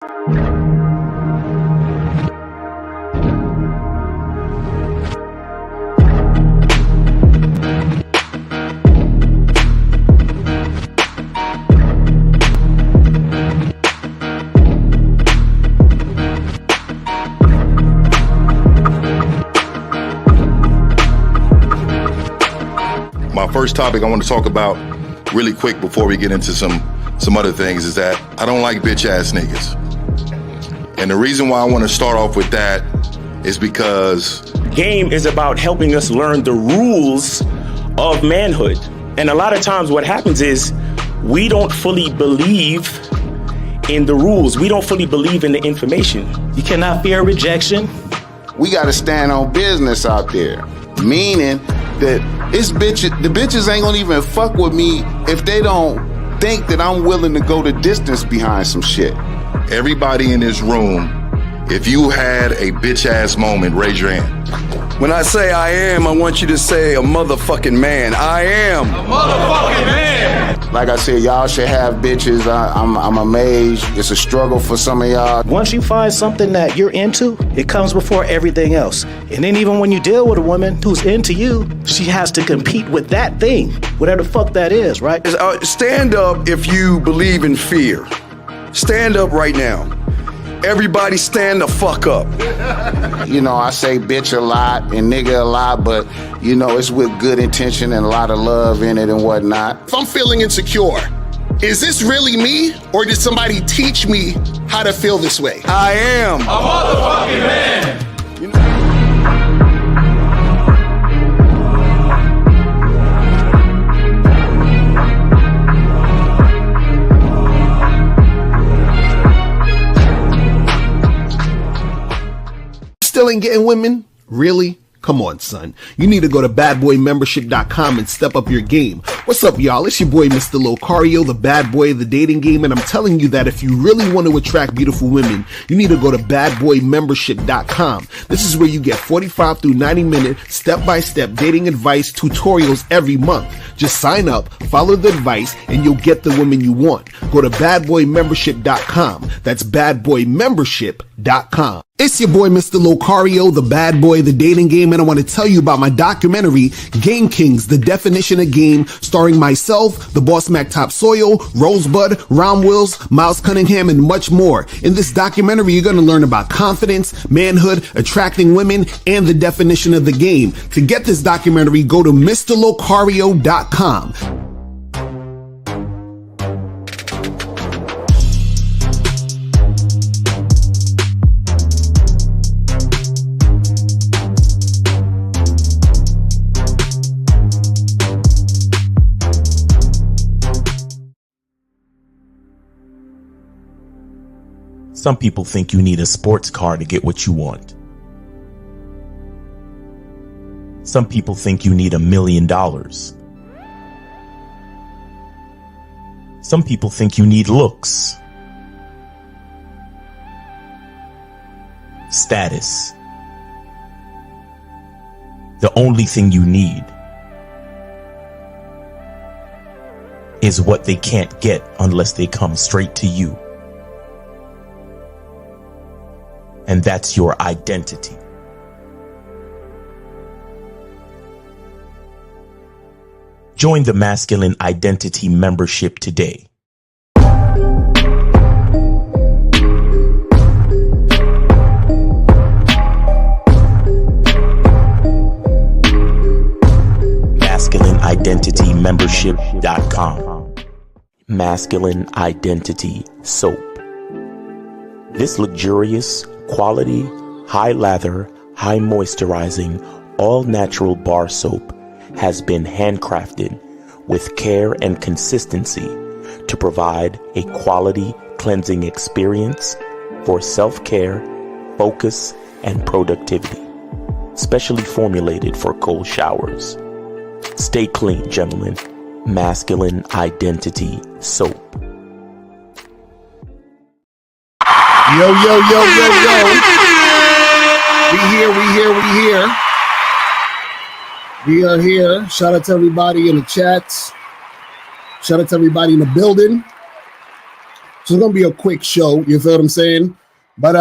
My first topic I want to talk about really quick before we get into some other things is that I don't like bitch ass niggas. And the reason why I want to start off with that is because game is about helping us learn the rules of manhood. And a lot of times what happens is we don't fully believe in the rules. We don't fully believe in the information. You cannot fear rejection. We got to stand on business out there, meaning that the bitches ain't gonna even fuck with me if they don't think that I'm willing to go the distance behind some shit. everybody in this room, if you had a bitch ass moment, raise your hand. When I say I am, I want you to say a motherfucking man. I am a motherfucking man. Like I said, y'all should have bitches. I'm amazed. It's a struggle for some of y'all. Once you find something that you're into, it comes before everything else. And then even when you deal with a woman who's into you, she has to compete with that thing, whatever the fuck that is, right? Stand up if you believe in fear. Stand up right now. Everybody stand the fuck up. You know, I say bitch a lot and nigga a lot, but, you know, it's with good intention and a lot of love in it and whatnot. If I'm feeling insecure, is this really me, or did somebody teach me how to feel this way? I am a motherfucking man. Still ain't getting women? Really? Come on, son. You need to go to badboymembership.com and step up your game. What's up, y'all? It's your boy, Mr. Locario, the bad boy of the dating game, and I'm telling you that if you really want to attract beautiful women, you need to go to badboymembership.com. This is where you get 45 through 90-minute step-by-step dating advice tutorials every month. Just sign up, follow the advice, and you'll get the women you want. Go to badboymembership.com. That's badboymembership.com. It's your boy, Mr. Locario, the bad boy of the dating game, and I want to tell you about my documentary, Game Kings, The Definition of Game, starring myself, the Boss Mac Topsoil, Rosebud, Ron Wills, Miles Cunningham, and much more. In this documentary, you're going to learn about confidence, manhood, attracting women, and the definition of the game. To get this documentary, go to MrLocario.com. Some people think you need a sports car to get what you want. Some people think you need $1 million. Some people think you need looks, status. The only thing you need is what they can't get unless they come straight to you. And that's your identity. Join the Masculine Identity membership today. MasculineIdentityMembership.com. Masculine Identity Soap. This luxurious, quality, high lather, high moisturizing, all natural bar soap has been handcrafted with care and consistency to provide a quality cleansing experience for self-care, focus, and productivity. Specially formulated for cold showers. Stay clean, gentlemen. Masculine Identity Soap. Yo, yo, yo, yo, yo. We here. We are here. Shout out to everybody in the chats. Shout out to everybody in the building. So it's gonna be a quick show. You feel what I'm saying? But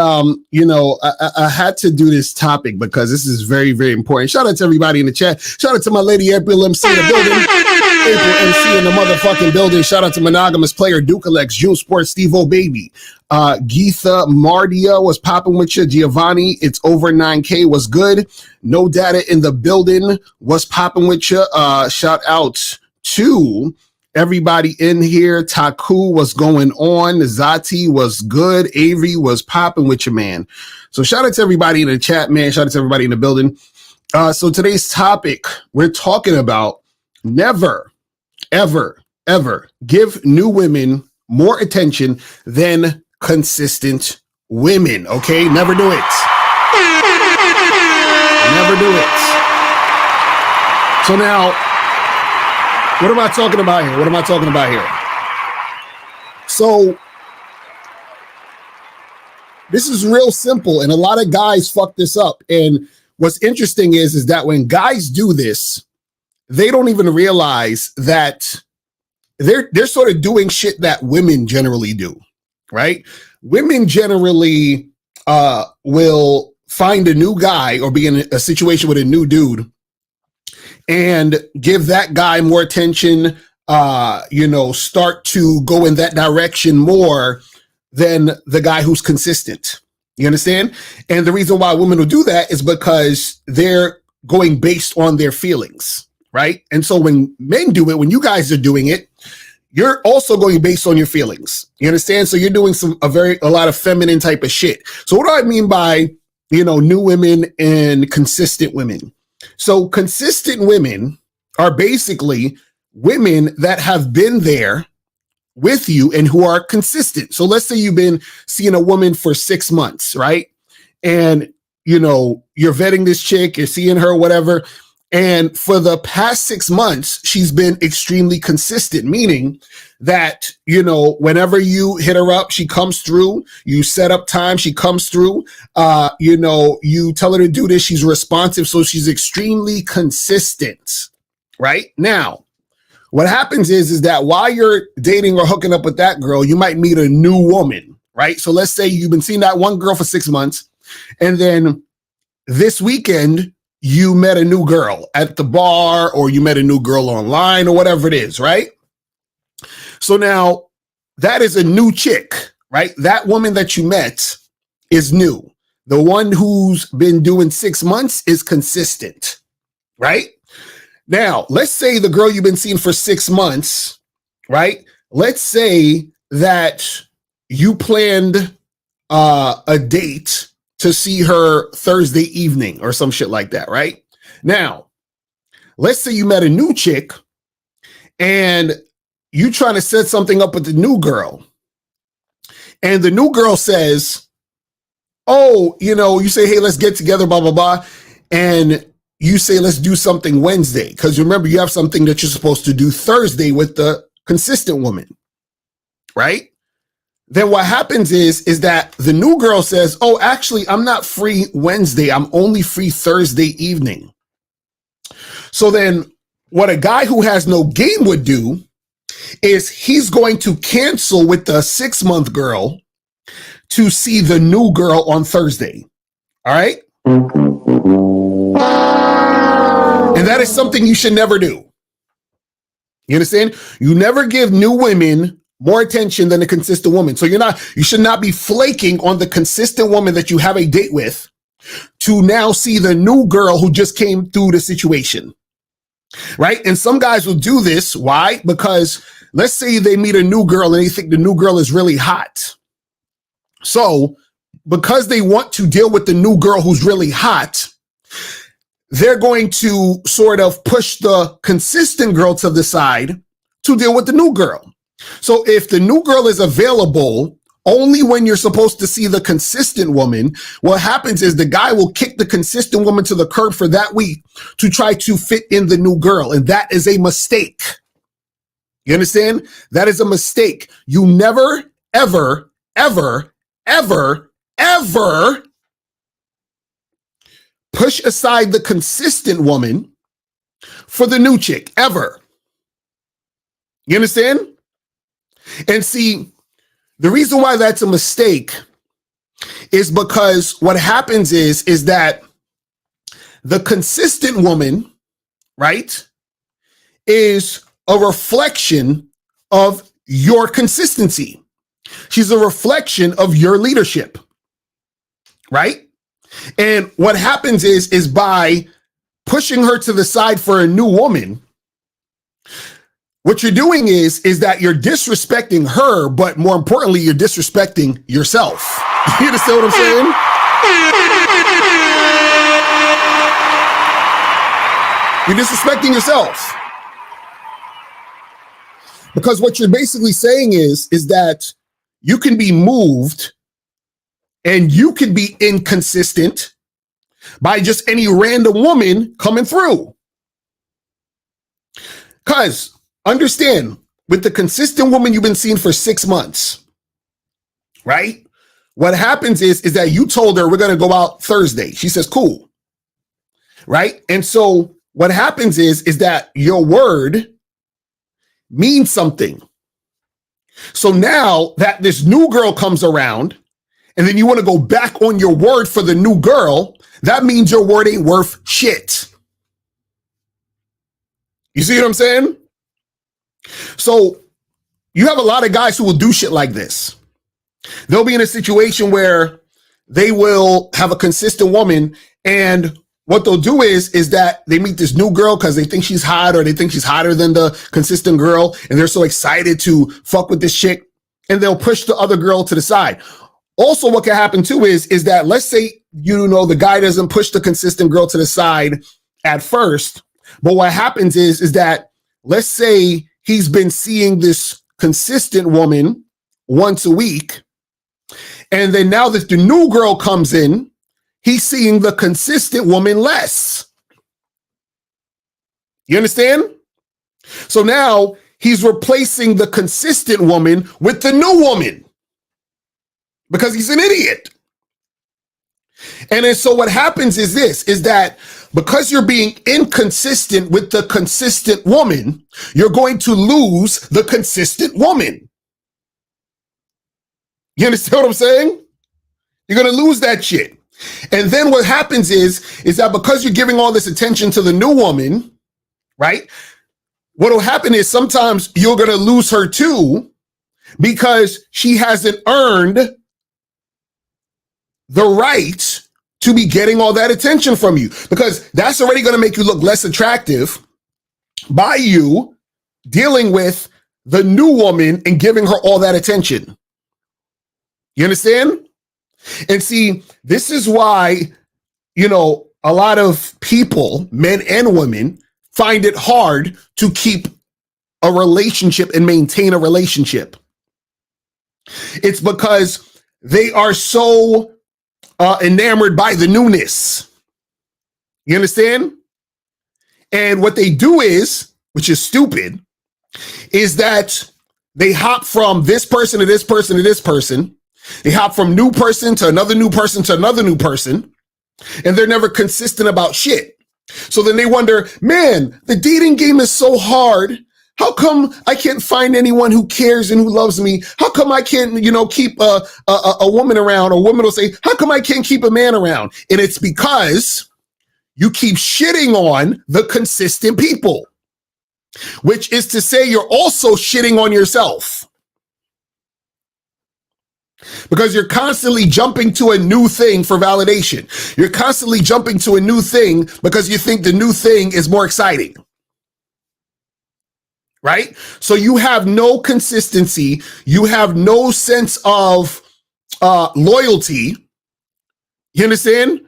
you know, I had to do this topic because this is very, very important. Shout out to everybody in the chat. Shout out to my lady April MC in the building. April MC in the motherfucking building. Shout out to Monogamous Player, Dukalex, June Sports, Steve O Baby. Geetha Mardia was popping with you. Giovanni, it's over 9K, was good. No Data in the building was popping with you. Shout out to everybody in here. Taku was going on. Zati was good. Avery was popping with you, man. So shout out to everybody in the chat, man. Shout out to everybody in the building. So today's topic, we're talking about never, ever, ever give new women more attention than consistent women. Okay? Never do it. Never do it. So now, what am I talking about here? What am I talking about here? So this is real simple, and a lot of guys fuck this up. And what's interesting is that when guys do this, they don't even realize that they're sort of doing shit that women generally do, right? Women generally will find a new guy or be in a situation with a new dude and give that guy more attention, start to go in that direction more than the guy who's consistent. You understand? And the reason why women will do that is because they're going based on their feelings, right? And so when men do it, when you guys are doing it, you're also going based on your feelings. You understand? So you're doing a lot of feminine type of shit. So what do I mean by, new women and consistent women? So consistent women are basically women that have been there with you and who are consistent. So let's say you've been seeing a woman for 6 months, right? And, you're vetting this chick, you're seeing her, whatever. And for the past 6 months, she's been extremely consistent, meaning that, whenever you hit her up, she comes through. You set up time, she comes through. You tell her to do this, she's responsive. So she's extremely consistent, right? Now, what happens is that while you're dating or hooking up with that girl, you might meet a new woman, right? So let's say you've been seeing that one girl for 6 months, and then this weekend, you met a new girl at the bar, or you met a new girl online, or whatever it is, right? So now that is a new chick, right? That woman that you met is new. The one who's been doing 6 months is consistent, right? Now, let's say the girl you've been seeing for 6 months, right? Let's say that you planned a date to see her Thursday evening or some shit like that, right? Now, let's say you met a new chick and you trying to set something up with the new girl. And the new girl says, you say, hey, let's get together, blah, blah, blah. And you say, let's do something Wednesday. Because remember, you have something that you're supposed to do Thursday with the consistent woman, right? Then what happens is that the new girl says, oh, actually, I'm not free Wednesday. I'm only free Thursday evening. So then what a guy who has no game would do is he's going to cancel with the 6-month girl to see the new girl on Thursday. All right? And that is something you should never do. You understand? You never give new women more attention than a consistent woman. So you should not be flaking on the consistent woman that you have a date with to now see the new girl who just came through the situation, right? And some guys will do this. Why? Because let's say they meet a new girl and they think the new girl is really hot. So because they want to deal with the new girl who's really hot, they're going to sort of push the consistent girl to the side to deal with the new girl. So if the new girl is available only when you're supposed to see the consistent woman, what happens is the guy will kick the consistent woman to the curb for that week to try to fit in the new girl. And that is a mistake. You understand? That is a mistake. You never, ever, ever, ever, ever push aside the consistent woman for the new chick, ever. You understand? And see, The reason why that's a mistake is because what happens is that the consistent woman, right, is a reflection of your consistency. She's a reflection of your leadership, right? And what happens is by pushing her to the side for a new woman, what you're doing is that you're disrespecting her, but more importantly, you're disrespecting yourself. You understand what I'm saying? You're disrespecting yourself. Because what you're basically saying is that you can be moved and you can be inconsistent by just any random woman coming through. Because understand, with the consistent woman you've been seeing for 6 months, right? What happens is that you told her we're going to go out Thursday. She says, cool. Right? And so what happens is that your word means something. So now that this new girl comes around and then you want to go back on your word for the new girl, that means your word ain't worth shit. You see what I'm saying? So you have a lot of guys who will do shit like this. They'll be in a situation where they will have a consistent woman, and what they'll do is that they meet this new girl because they think she's hot, or they think she's hotter than the consistent girl, and they're so excited to fuck with this chick, and they'll push the other girl to the side. Also, what can happen too is that, let's say, the guy doesn't push the consistent girl to the side at first, but what happens is that, let's say he's been seeing this consistent woman once a week, and then now that the new girl comes in, he's seeing the consistent woman less. You understand? So now he's replacing the consistent woman with the new woman because he's an idiot. And then so what happens is that because you're being inconsistent with the consistent woman, you're going to lose the consistent woman. You understand what I'm saying? You're going to lose that shit. And then what happens is that because you're giving all this attention to the new woman, right? What will happen is sometimes you're going to lose her too because she hasn't earned the right to be getting all that attention from you, because that's already going to make you look less attractive by you dealing with the new woman and giving her all that attention. You understand? And see, this is why, a lot of people, men and women, find it hard to keep a relationship and maintain a relationship. It's because they are so enamored by the newness. You understand? And what they do is, which is stupid, is that they hop from this person to this person to this person. They hop from new person to another new person to another new person, and they're never consistent about shit. So then they wonder, man, the dating game is so hard. How come I can't find anyone who cares and who loves me? How come I can't, keep a woman around? Or a woman will say, how come I can't keep a man around? And it's because you keep shitting on the consistent people, which is to say you're also shitting on yourself. Because you're constantly jumping to a new thing for validation. You're constantly jumping to a new thing because you think the new thing is more exciting. Right? So you have no consistency. You have no sense of loyalty. You understand?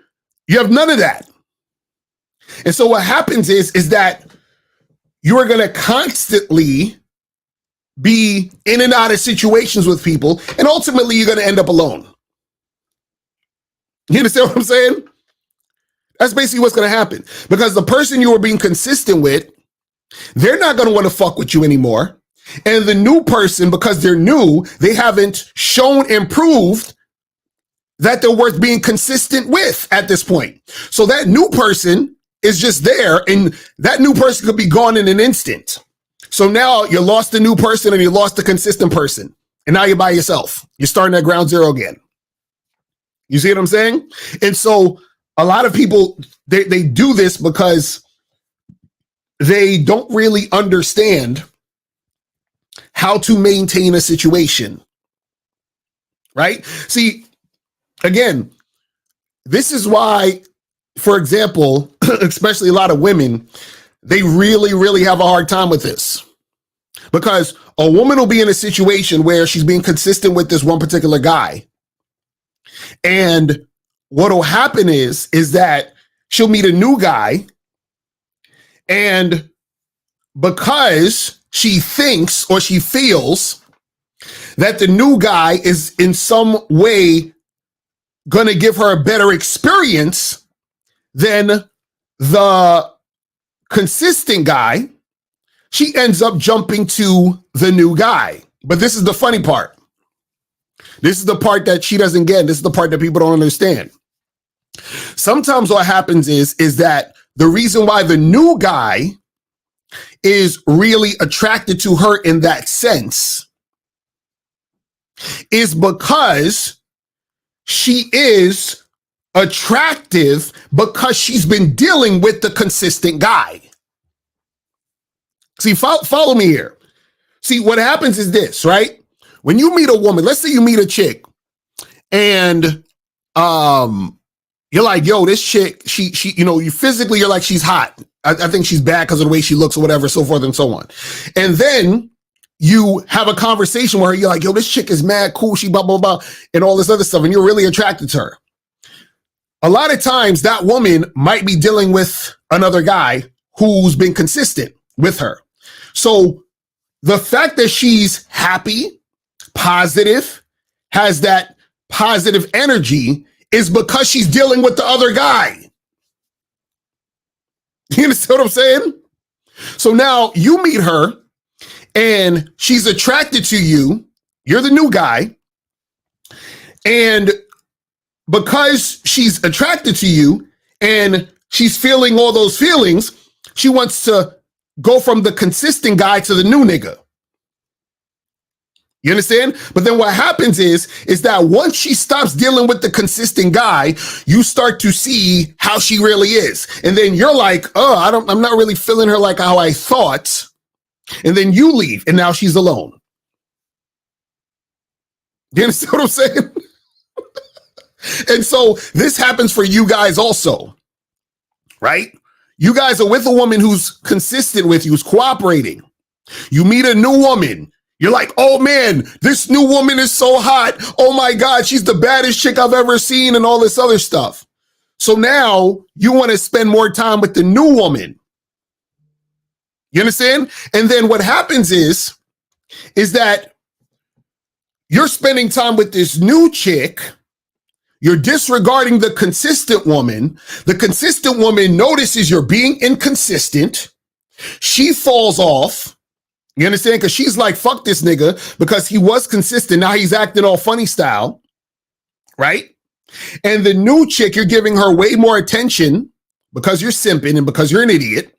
You have none of that. And so what happens is that you are going to constantly be in and out of situations with people, and ultimately you're going to end up alone. You understand what I'm saying? That's basically what's going to happen, because the person you were being consistent with, they're not going to want to fuck with you anymore. And the new person, because they're new, they haven't shown and proved that they're worth being consistent with at this point. So that new person is just there, and that new person could be gone in an instant. So now you lost the new person and you lost the consistent person. And now you're by yourself. You're starting at ground zero again. You see what I'm saying? And so a lot of people, they do this because they don't really understand how to maintain a situation, right? See, again, this is why, for example, especially a lot of women, they really, really have a hard time with this. Because a woman will be in a situation where she's being consistent with this one particular guy. And what will happen is that she'll meet a new guy, and because she thinks or she feels that the new guy is in some way going to give her a better experience than the consistent guy, she ends up jumping to the new guy. But this is the funny part. This is the part that she doesn't get. This is the part that people don't understand. Sometimes what happens is that the reason why the new guy is really attracted to her in that sense is because she is attractive because she's been dealing with the consistent guy. See, follow me here. See, what happens is this, right? When you meet a woman, let's say you meet a chick and you're like, yo, this chick, she, you know, you physically, you're like, she's hot. I think she's bad because of the way she looks or whatever, so forth and so on. And then you have a conversation where you're like, yo, this chick is mad cool, she blah, blah, blah, and all this other stuff, and you're really attracted to her. A lot of times that woman might be dealing with another guy who's been consistent with her. So the fact that she's happy, positive, has that positive energy is because she's dealing with the other guy. You understand what I'm saying? So now you meet her and she's attracted to you. You're the new guy. And because she's attracted to you and she's feeling all those feelings, she wants to go from the consistent guy to the new nigga. You understand? But then what happens is that once she stops dealing with the consistent guy, you start to see how she really is. And then you're like, oh, I'm not really feeling her like how I thought. And then you leave and now she's alone. You understand what I'm saying? And so this happens for you guys also, right? You guys are with a woman who's consistent with you, who's cooperating. You meet a new woman. You're like, oh man, this new woman is so hot. Oh my God, she's the baddest chick I've ever seen and all this other stuff. So now you want to spend more time with the new woman. You understand? And then what happens is that you're spending time with this new chick. You're disregarding the consistent woman. The consistent woman notices you're being inconsistent. She falls off. You understand? Because she's like, fuck this nigga because he was consistent. Now he's acting all funny style, right? And the new chick, you're giving her way more attention because you're simping and because you're an idiot.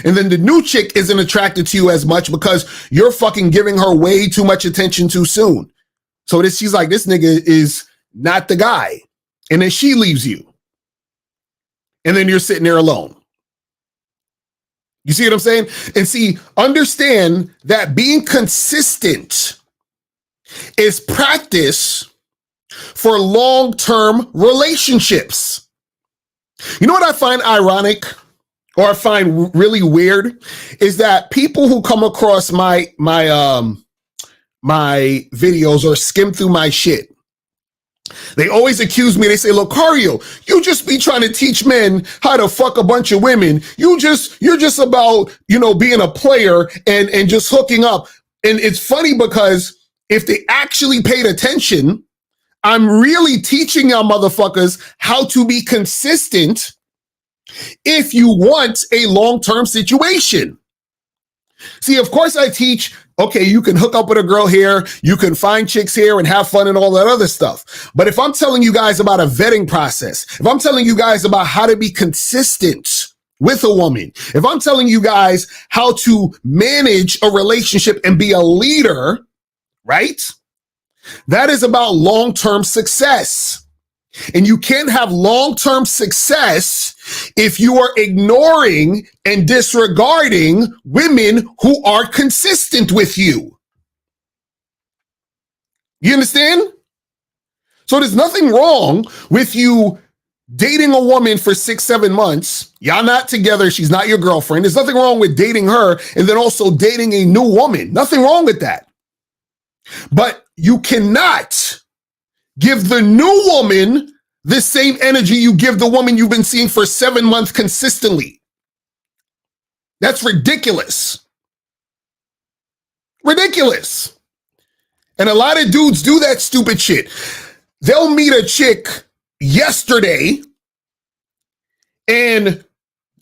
And then the new chick isn't attracted to you as much because you're fucking giving her way too much attention too soon. So she's like, this nigga is not the guy. And then she leaves you. And then you're sitting there alone. You see what I'm saying? And see, understand that being consistent is practice for long-term relationships. You know what I find ironic or I find really weird is that people who come across my videos or skim through my shit, they always accuse me. They say, Locario, you just be trying to teach men how to fuck a bunch of women. You're just about, being a player and just hooking up. And it's funny because if they actually paid attention, I'm really teaching y'all motherfuckers how to be consistent if you want a long-term situation. See, of course I teach, okay, you can hook up with a girl here, you can find chicks here and have fun and all that other stuff. But if I'm telling you guys about a vetting process, if I'm telling you guys about how to be consistent with a woman, if I'm telling you guys how to manage a relationship and be a leader, right? That is about long-term success. And you can't have long-term success if you are ignoring and disregarding women who are consistent with you. You understand? So there's nothing wrong with you dating a woman for 6-7 months. Y'all not together. She's not your girlfriend. There's nothing wrong with dating her and then also dating a new woman. Nothing wrong with that. But you cannot give the new woman the same energy you give the woman you've been seeing for 7 months consistently. That's ridiculous. Ridiculous. And a lot of dudes do that stupid shit. They'll meet a chick yesterday and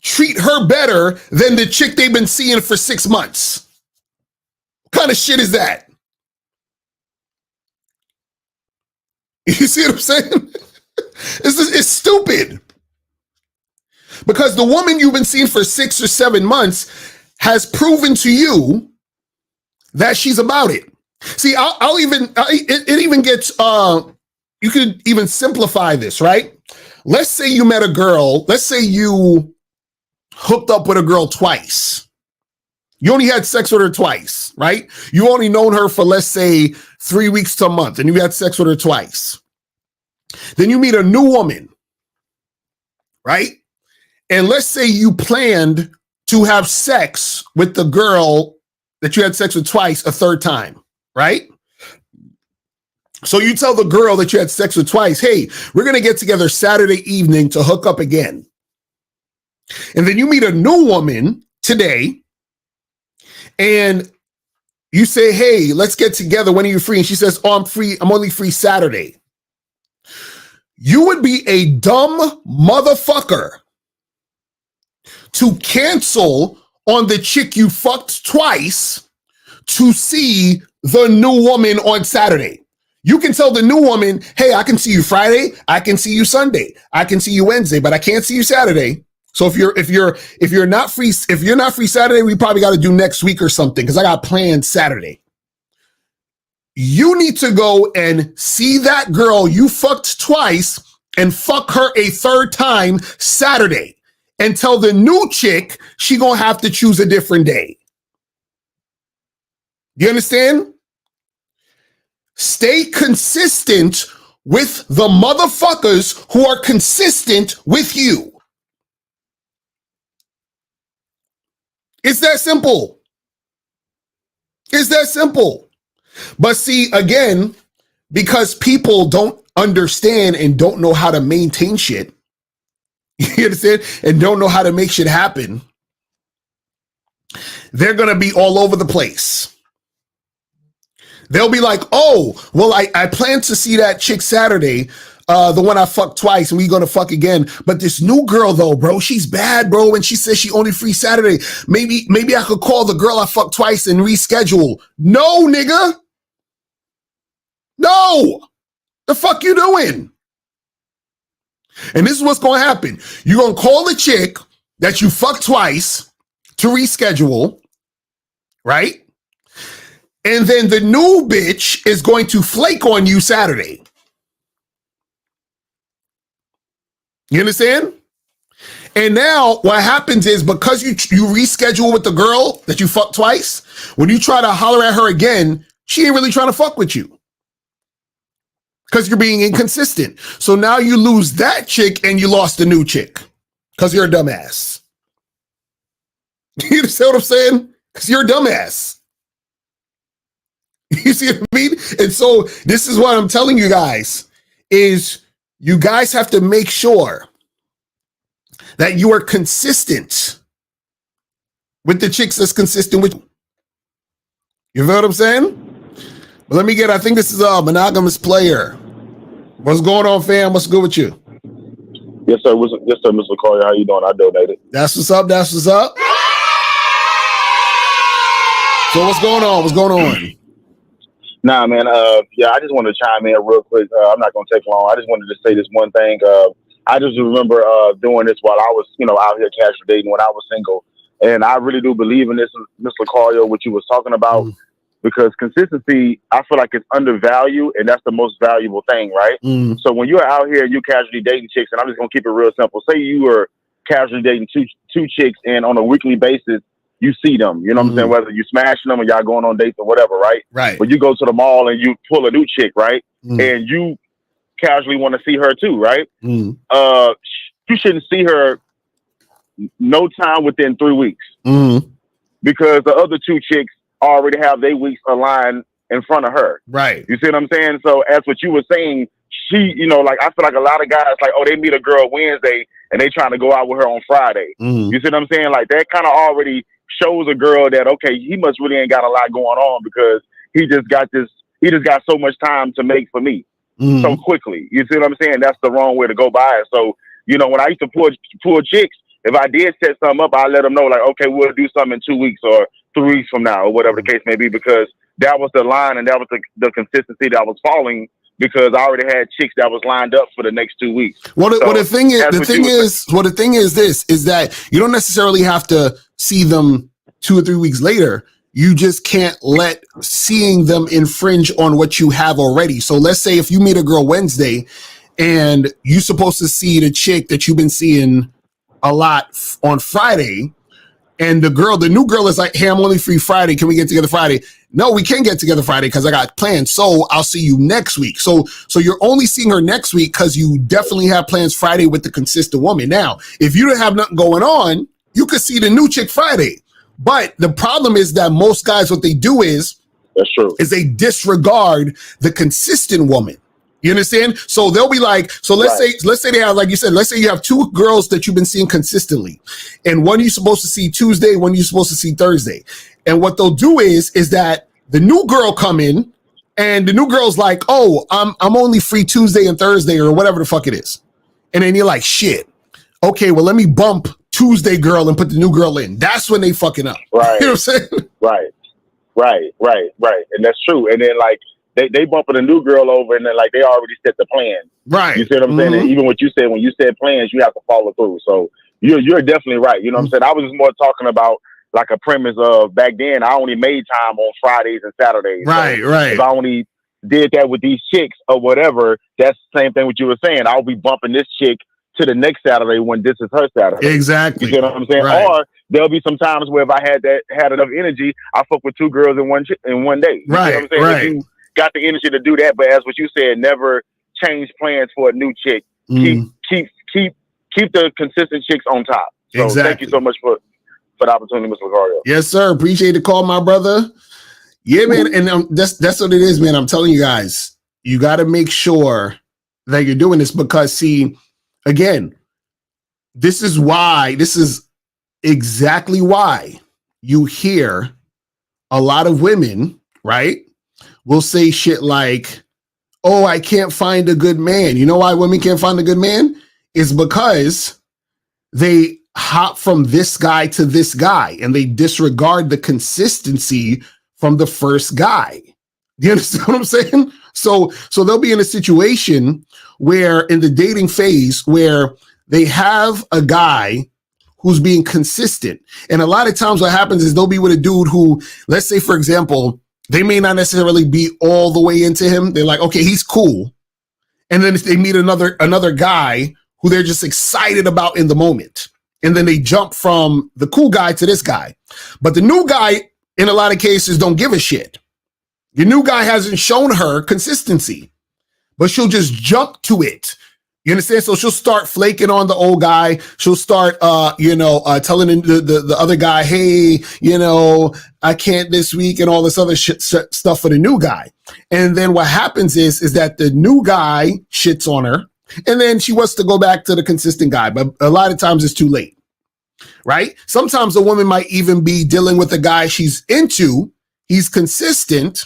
treat her better than the chick they've been seeing for 6 months. What kind of shit is that? You see what I'm saying? It's stupid. Because the woman you've been seeing for 6 or 7 months has proven to you that she's about it. See, it even gets, you could even simplify this, right? Let's say you met a girl. Let's say you hooked up with a girl twice. You only had sex with her twice, right? You only known her for, let's say, 3 weeks to a month, and you had sex with her twice. Then you meet a new woman, right? And let's say you planned to have sex with the girl that you had sex with twice a third time, right? So you tell the girl that you had sex with twice, hey, we're going to get together Saturday evening to hook up again. And then you meet a new woman today and you say, hey, let's get together. When are you free? And she says, oh, I'm free. I'm only free Saturday. You would be a dumb motherfucker to cancel on the chick you fucked twice to see the new woman on Saturday. You can tell the new woman, hey, I can see you Friday, I can see you Sunday, I can see you Wednesday, but I can't see you Saturday. So if you're not free Saturday, we probably got to do next week or something because I got planned Saturday. You need to go and see that girl you fucked twice and fuck her a third time Saturday and tell the new chick she gonna have to choose a different day. You understand? Stay consistent with the motherfuckers who are consistent with you. It's that simple. It's that simple. But see, again, because people don't understand and don't know how to maintain shit, you understand, and don't know how to make shit happen, they're going to be all over the place. They'll be like, oh, well, I plan to see that chick Saturday, the one I fucked twice, and we going to fuck again. But this new girl, though, bro, she's bad, bro, and she says she only free Saturday. Maybe I could call the girl I fucked twice and reschedule. No, nigga. No, the fuck you doing? And this is what's going to happen. You're going to call the chick that you fucked twice to reschedule, right? And then the new bitch is going to flake on you Saturday. You understand? And now what happens is because you reschedule with the girl that you fucked twice, when you try to holler at her again, she ain't really trying to fuck with you. Because you're being inconsistent. So now you lose that chick and you lost the new chick. Because you're a dumbass. You understand what I'm saying? Because you're a dumbass. You see what I mean? And so this is what I'm telling you guys, is you guys have to make sure that you are consistent with the chicks that's consistent with you. You know what I'm saying? But I think this is a monogamous player. What's going on, fam? What's good with you? Yes, sir. Yes, sir, Mr. Collier. How you doing? I donated. That's what's up. That's what's up. So what's going on? What's going on? Nah, man. Yeah, I just wanted to chime in real quick. I'm not going to take long. I just wanted to say this one thing. I just remember doing this while I was, out here casual dating when I was single. And I really do believe in this, Mr. Collier, what you was talking about. because consistency, I feel like it's undervalued, and that's the most valuable thing, right? So when you're out here, you casually dating chicks, and I'm just gonna keep it real simple. Say you are casually dating two chicks, and on a weekly basis, you see them. You know what I'm saying? Whether you smashing them or y'all going on dates or whatever, right? Right. But you go to the mall and you pull a new chick, right? And you casually want to see her too, right? You shouldn't see her no time within 3 weeks because the other two chicks already have their weeks aligned in front of her. Right. You see what I'm saying? So as what you were saying, she, you know, like I feel like a lot of guys like, oh, they meet a girl Wednesday and they trying to go out with her on Friday. You see what I'm saying? Like that kind of already shows a girl that, okay, he must really ain't got a lot going on because he just got so much time to make for me so quickly. You see what I'm saying? That's the wrong way to go by it. So, you know, when I used to pull chicks, if I did set something up, I let them know like, okay, we'll do something in 2 weeks or 3 weeks from now or whatever the case may be, because that was the line and that was the consistency that I was following, because I already had chicks that was lined up for the next 2 weeks. The thing is that you don't necessarily have to see them 2 or 3 weeks later. You just can't let seeing them infringe on what you have already. So let's say if you meet a girl Wednesday and you're supposed to see the chick that you've been seeing a lot on Friday, and the new girl is like, hey, I'm only free Friday. Can we get together Friday? No, we can't get together Friday because I got plans. So I'll see you next week. So you're only seeing her next week because you definitely have plans Friday with the consistent woman. Now, if you don't have nothing going on, you could see the new chick Friday. But the problem is that most guys, what they do is they disregard the consistent woman. You understand? So they'll be like, so let's say they have, like you said, let's say you have two girls that you've been seeing consistently, and one you're supposed to see Tuesday, one you're supposed to see Thursday. And what they'll do is that the new girl come in, and the new girl's like, oh, I'm only free Tuesday and Thursday or whatever the fuck it is. And then you're like, shit. Okay, well, let me bump Tuesday girl and put the new girl in. That's when they fucking up. Right. You know what I'm saying? Right. And that's true. And then like they bumping a new girl over, and then like they already set the plan. Right. You see what I'm saying? And even what you said, when you said plans, you have to follow through. So you're definitely right. You know what I'm saying? I was just more talking about like a premise of back then I only made time on Fridays and Saturdays. Right. If I only did that with these chicks or whatever, that's the same thing what you were saying. I'll be bumping this chick to the next Saturday when this is her Saturday. Exactly. You see what I'm saying? Right. Or there'll be some times where if I had enough energy, I fuck with two girls in one day. You see what I'm saying? Right. If you got the energy to do that, but as what you said, never change plans for a new chick. Keep the consistent chicks on top. So Exactly. Thank you so much for the opportunity, Mr. Lucario. Yes, sir. Appreciate the call, my brother. Yeah, man. And that's what it is, man. I'm telling you guys, you got to make sure that you're doing this because, see, again, this is exactly why you hear a lot of women, right, will say shit like, oh, I can't find a good man. You know why women can't find a good man? It's because they hop from this guy to this guy and they disregard the consistency from the first guy. Do you understand what I'm saying? So they'll be in a situation where in the dating phase where they have a guy who's being consistent. And a lot of times what happens is they'll be with a dude who, let's say, for example, they may not necessarily be all the way into him. They're like, okay, he's cool. And then if they meet another guy who they're just excited about in the moment, and then they jump from the cool guy to this guy. But the new guy, in a lot of cases, don't give a shit. Your new guy hasn't shown her consistency, but she'll just jump to it. You understand? So she'll start flaking on the old guy. She'll start, telling the other guy, hey, I can't this week and all this other stuff for the new guy. And then what happens is that the new guy shits on her, and then she wants to go back to the consistent guy. But a lot of times it's too late, right? Sometimes a woman might even be dealing with a guy she's into. He's consistent.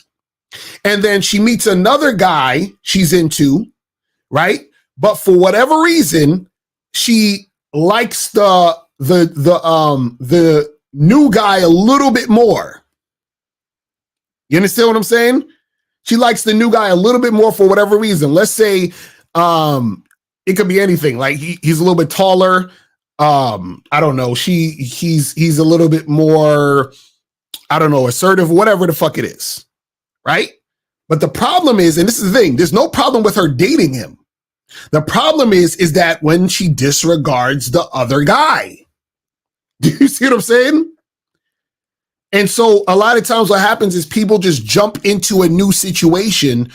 And then she meets another guy she's into, right? But for whatever reason, she likes the new guy a little bit more. You understand what I'm saying? She likes the new guy a little bit more for whatever reason. Let's say it could be anything. Like he's a little bit taller. I don't know. He's a little bit more I don't know, assertive, whatever the fuck it is, right? But the problem is, and this is the thing, there's no problem with her dating him. The problem is that when she disregards the other guy. Do you see what I'm saying? And so a lot of times what happens is people just jump into a new situation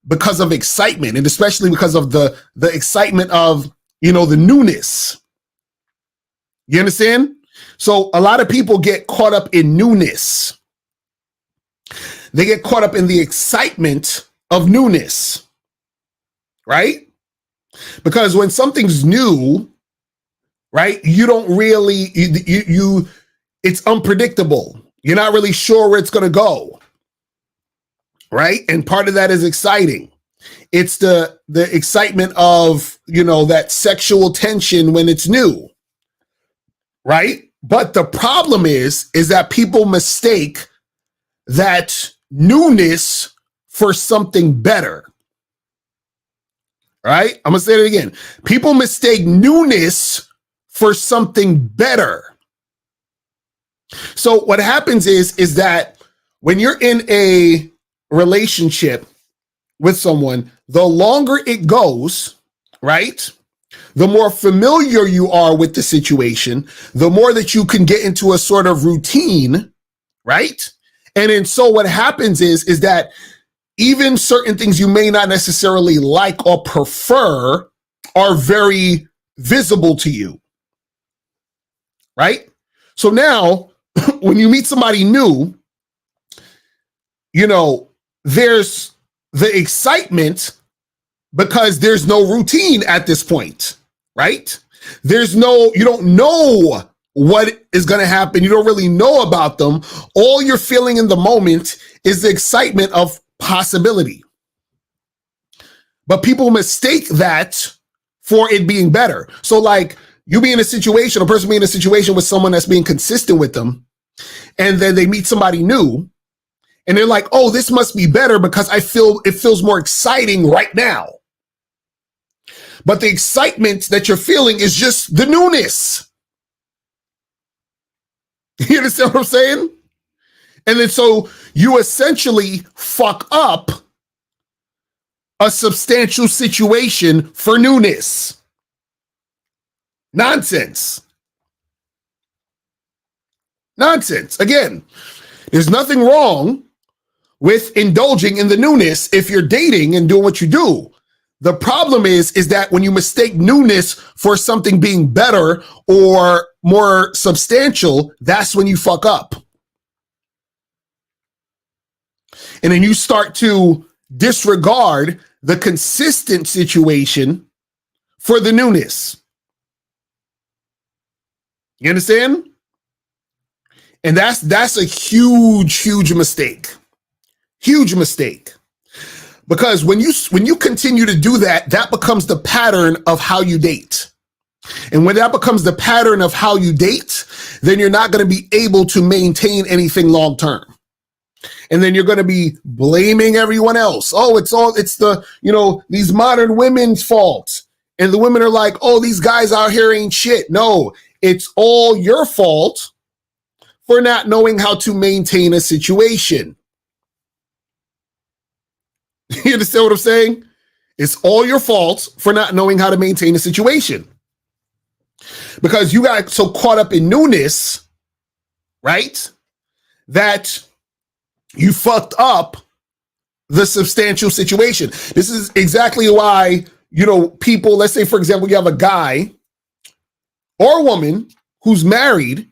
because of excitement, and especially because of the excitement of, you know, the newness. You understand? So a lot of people get caught up in newness. They get caught up in the excitement of newness, right? Because when something's new, right, you don't really, it's unpredictable. You're not really sure where it's going to go, right? And part of that is exciting. It's the excitement of, you know, that sexual tension when it's new, right? But the problem is that people mistake that newness for something better, right? I'm going to say it again. People mistake newness for something better. So what happens is that when you're in a relationship with someone, the longer it goes, right, the more familiar you are with the situation, the more that you can get into a sort of routine, right? And then so what happens is that even certain things you may not necessarily like or prefer are very visible to you, right? So now, when you meet somebody new, you know, there's the excitement because there's no routine at this point, right? You don't know what is going to happen. You don't really know about them. All you're feeling in the moment is the excitement of possibility. But people mistake that for it being better. So like you be in a situation, a person be in a situation with someone that's being consistent with them, and then they meet somebody new and they're like, oh, this must be better because it feels more exciting right now. But the excitement that you're feeling is just the newness. You understand what I'm saying? And then so you essentially fuck up a substantial situation for newness. Nonsense. Again, there's nothing wrong with indulging in the newness if you're dating and doing what you do. The problem is that when you mistake newness for something being better or more substantial, that's when you fuck up. And then you start to disregard the consistent situation for the newness. You understand? And that's a huge mistake. Huge mistake. Because when you continue to do that, that becomes the pattern of how you date. And when that becomes the pattern of how you date, then you're not going to be able to maintain anything long term. And then you're going to be blaming everyone else. Oh, it's the, you know, these modern women's fault. And the women are like, oh, these guys out here ain't shit. No, it's all your fault for not knowing how to maintain a situation. You understand what I'm saying? It's all your fault for not knowing how to maintain a situation. Because you got so caught up in newness, right, that you fucked up the substantial situation. This is exactly why, you know, people, let's say, for example, you have a guy or a woman who's married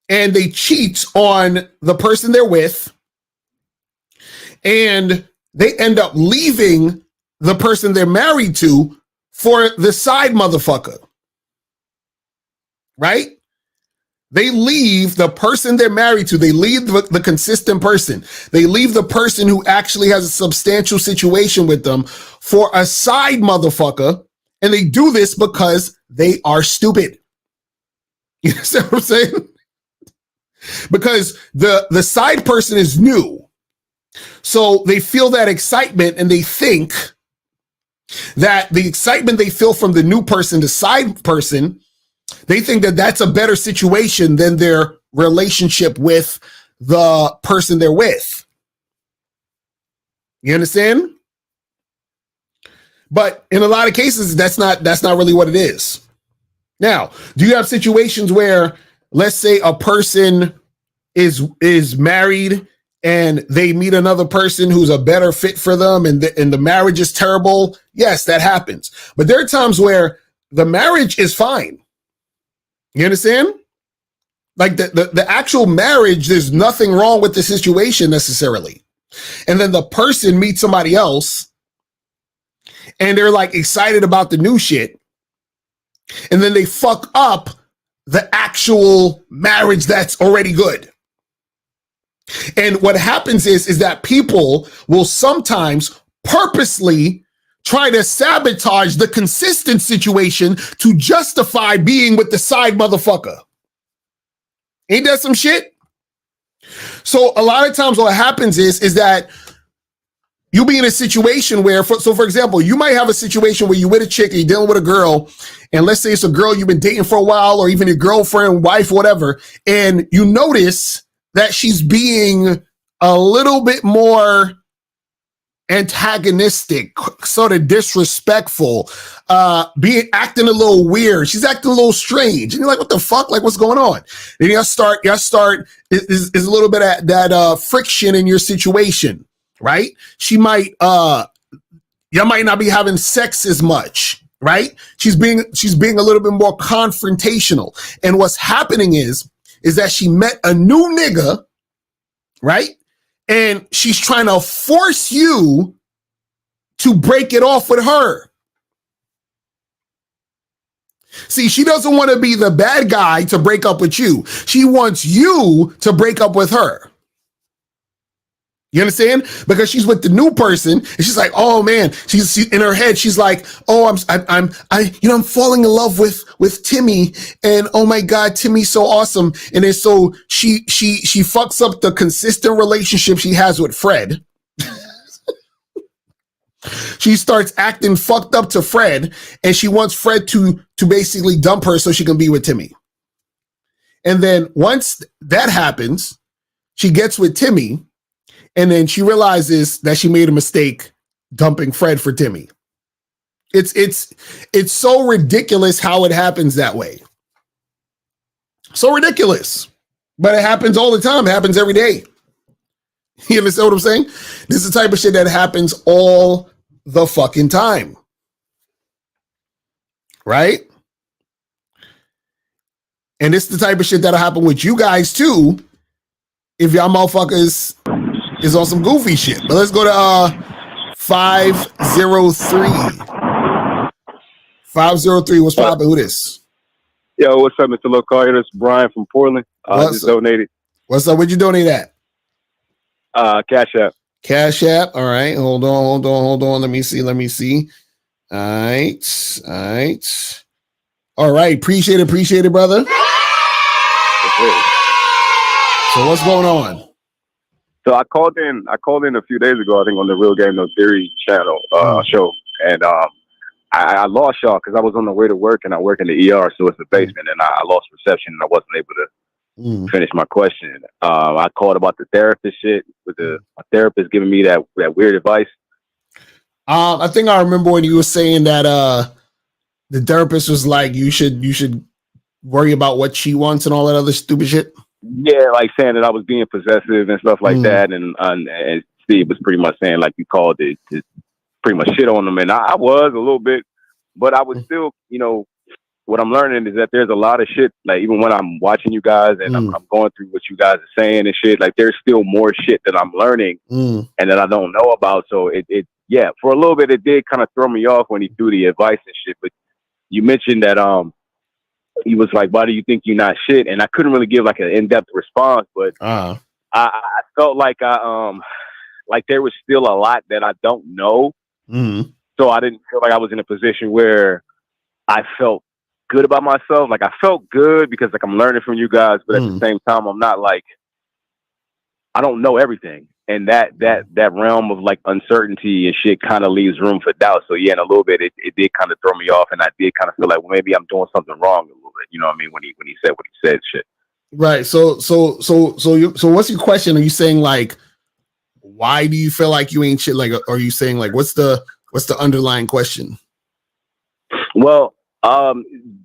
and they cheat on the person they're with, and they end up leaving the person they're married to for the side motherfucker, right? They leave the person they're married to. They leave the consistent person. They leave the person who actually has a substantial situation with them for a side motherfucker. And they do this because they are stupid. You understand what I'm saying? Because the side person is new. So they feel that excitement and they think that the excitement they feel from the new person, the side person, they think that that's a better situation than their relationship with the person they're with. You understand? But in a lot of cases, that's not really what it is. Now, do you have situations where, let's say, a person is married and they meet another person who's a better fit for them, and the marriage is terrible? Yes, that happens. But there are times where the marriage is fine. You understand? Like the actual marriage, there's nothing wrong with the situation necessarily. And then the person meets somebody else and they're like excited about the new shit. And then they fuck up the actual marriage that's already good. And what happens is that people will sometimes purposely try to sabotage the consistent situation to justify being with the side motherfucker. Ain't that some shit? So a lot of times what happens is that you'll be in a situation where, for example, you might have a situation where you're with a chick and you're dealing with a girl, and let's say it's a girl you've been dating for a while, or even your girlfriend, wife, whatever, and you notice that she's being a little bit more antagonistic, sort of disrespectful, acting a little weird. She's acting a little strange. And you're like, what the fuck? Like, what's going on? And y'all start is a little bit of that friction in your situation, right? She might, y'all might not be having sex as much, right? She's being a little bit more confrontational. And what's happening is that she met a new nigga, right? And she's trying to force you to break it off with her. See, she doesn't want to be the bad guy to break up with you. She wants you to break up with her. You understand? Because she's with the new person, and she's like, "Oh man," she's in her head. She's like, "Oh, I'm falling in love with Timmy, and oh my God, Timmy's so awesome." And then so she fucks up the consistent relationship she has with Fred. She starts acting fucked up to Fred, and she wants Fred to basically dump her so she can be with Timmy. And then once that happens, she gets with Timmy. And then she realizes that she made a mistake dumping Fred for Timmy. It's so ridiculous how it happens that way. So ridiculous. But it happens all the time. It happens every day. You understand what I'm saying? This is the type of shit that happens all the fucking time. Right? And this is the type of shit that'll happen with you guys too, if y'all motherfuckers is on some goofy shit. But let's go to 503. 503, what's poppin'? Who this? Yo, what's up, Mr. Locario? This is Brian from Portland. Just donated. What's up? Where'd you donate at? Cash App. Cash App. All right. Hold on. Let me see. All right. All right. Appreciate it, brother. So what's going on? So I called in a few days ago, I think on the Real Game No Theory channel show, and I lost y'all because I was on the way to work, and I work in the ER, so it's the basement, and I lost reception, and I wasn't able to finish my question. I called about the therapist shit with my therapist giving me that weird advice. I think I remember when you were saying that the therapist was like, you should worry about what she wants and all that other stupid shit. Yeah, like saying that I was being possessive and stuff like that, and Steve was pretty much saying like you called it to pretty much shit on them, and I was a little bit, but I was still, what I'm learning is that there's a lot of shit, like even when I'm watching you guys and I'm going through what you guys are saying and shit, like there's still more shit that I'm learning and that I don't know about. So it for a little bit it did kind of throw me off when he threw the advice and shit. But you mentioned that he was like, "Why do you think you're not shit?" And I couldn't really give like an in-depth response, but I felt like like there was still a lot that I don't know. So I didn't feel like I was in a position where I felt good about myself. Like I felt good because like I'm learning from you guys, but at the same time, I'm not like, I don't know everything. And that realm of like uncertainty and shit kind of leaves room for doubt. So yeah, in a little bit, it did kind of throw me off, and I did kind of feel like, well, maybe I'm doing something wrong a little bit. You know what I mean? When he said what he said, shit. Right. So what's your question? Are you saying like, why do you feel like you ain't shit? Like, are you saying like, what's the underlying question? Well,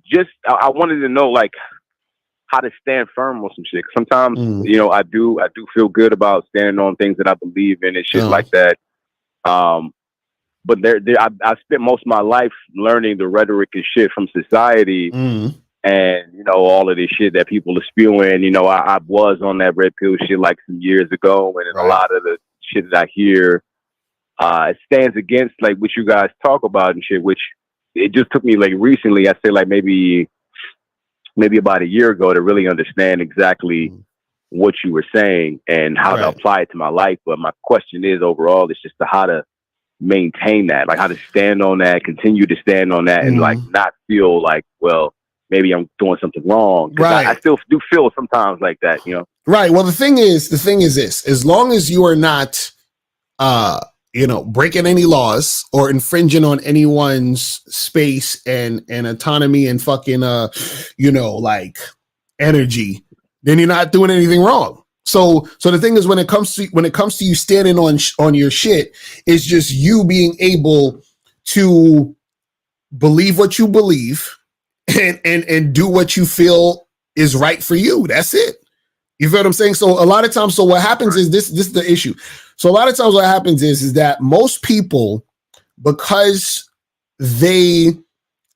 just I wanted to know like how to stand firm on some shit. Sometimes, you know, I do feel good about standing on things that I believe in and shit like that. But I spent most of my life learning the rhetoric and shit from society, and you know all of this shit that people are spewing. You know, I was on that red pill shit like some years ago, and a lot of the shit that I hear it stands against like what you guys talk about and shit. Which it just took me like recently, I say like maybe about a year ago to really understand exactly what you were saying and how to apply it to my life. But my question is overall, it's just how to maintain that, like how to stand on that, continue to stand on that, and like not feel like, well, maybe I'm doing something wrong. I still do feel sometimes like that, you know? Right. Well, the thing is this, as long as you are not, you know, breaking any laws or infringing on anyone's space and autonomy and fucking, you know, like energy, then you're not doing anything wrong. So the thing is, when it comes to you standing on your shit, it's just you being able to believe what you believe and do what you feel is right for you. That's it. You feel what I'm saying? So a lot of times, so what happens is this is the issue. So a lot of times what happens is that most people, because they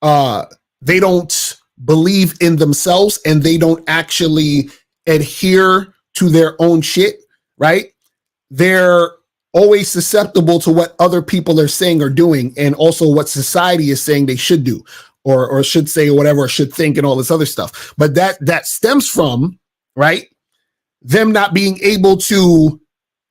don't believe in themselves and they don't actually adhere to their own shit, right? They're always susceptible to what other people are saying or doing, and also what society is saying they should do or should say or whatever, or should think and all this other stuff. But that stems from, right, them not being able to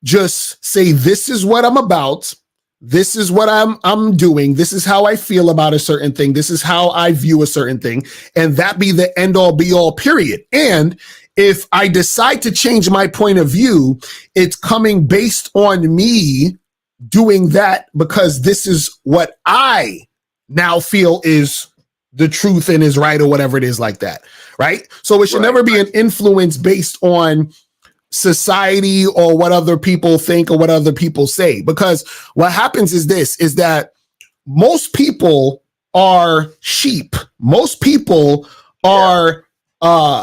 just say, this is what I'm about, this is what I'm doing, this is how I feel about a certain thing, this is how I view a certain thing, and that be the end all be all, period. And if I decide to change my point of view, it's coming based on me doing that because this is what I now feel is the truth and is right, or whatever it is like that, right? So it should never be an influence based on society or what other people think or what other people say. Because what happens is this, is that most people are sheep. Most people are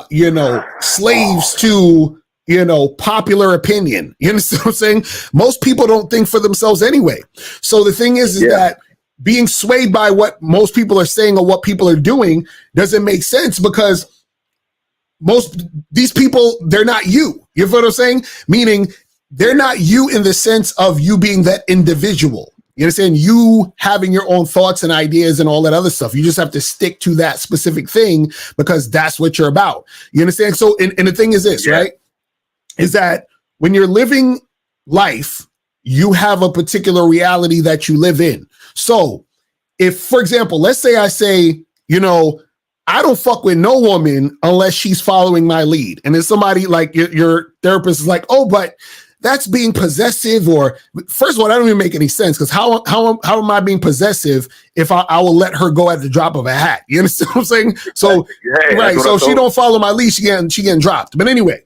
you know, slaves to, you know, popular opinion. You understand what I'm saying? Most people don't think for themselves anyway. So the thing is that being swayed by what most people are saying or what people are doing doesn't make sense, because these people, they're not you. You feel what I'm saying? Meaning they're not you in the sense of you being that individual. You understand? You having your own thoughts and ideas and all that other stuff. You just have to stick to that specific thing because that's what you're about. You understand? So, and the thing is this, right? Is that when you're living life, you have a particular reality that you live in. So if, for example, let's say I say, you know, I don't fuck with no woman unless she's following my lead. And then somebody like your therapist is like, oh, but that's being possessive. Or first of all, that don't even make any sense, because how am I being possessive if I will let her go at the drop of a hat? You understand what I'm saying? So right, so if she don't follow my lead, she getting dropped. But anyway,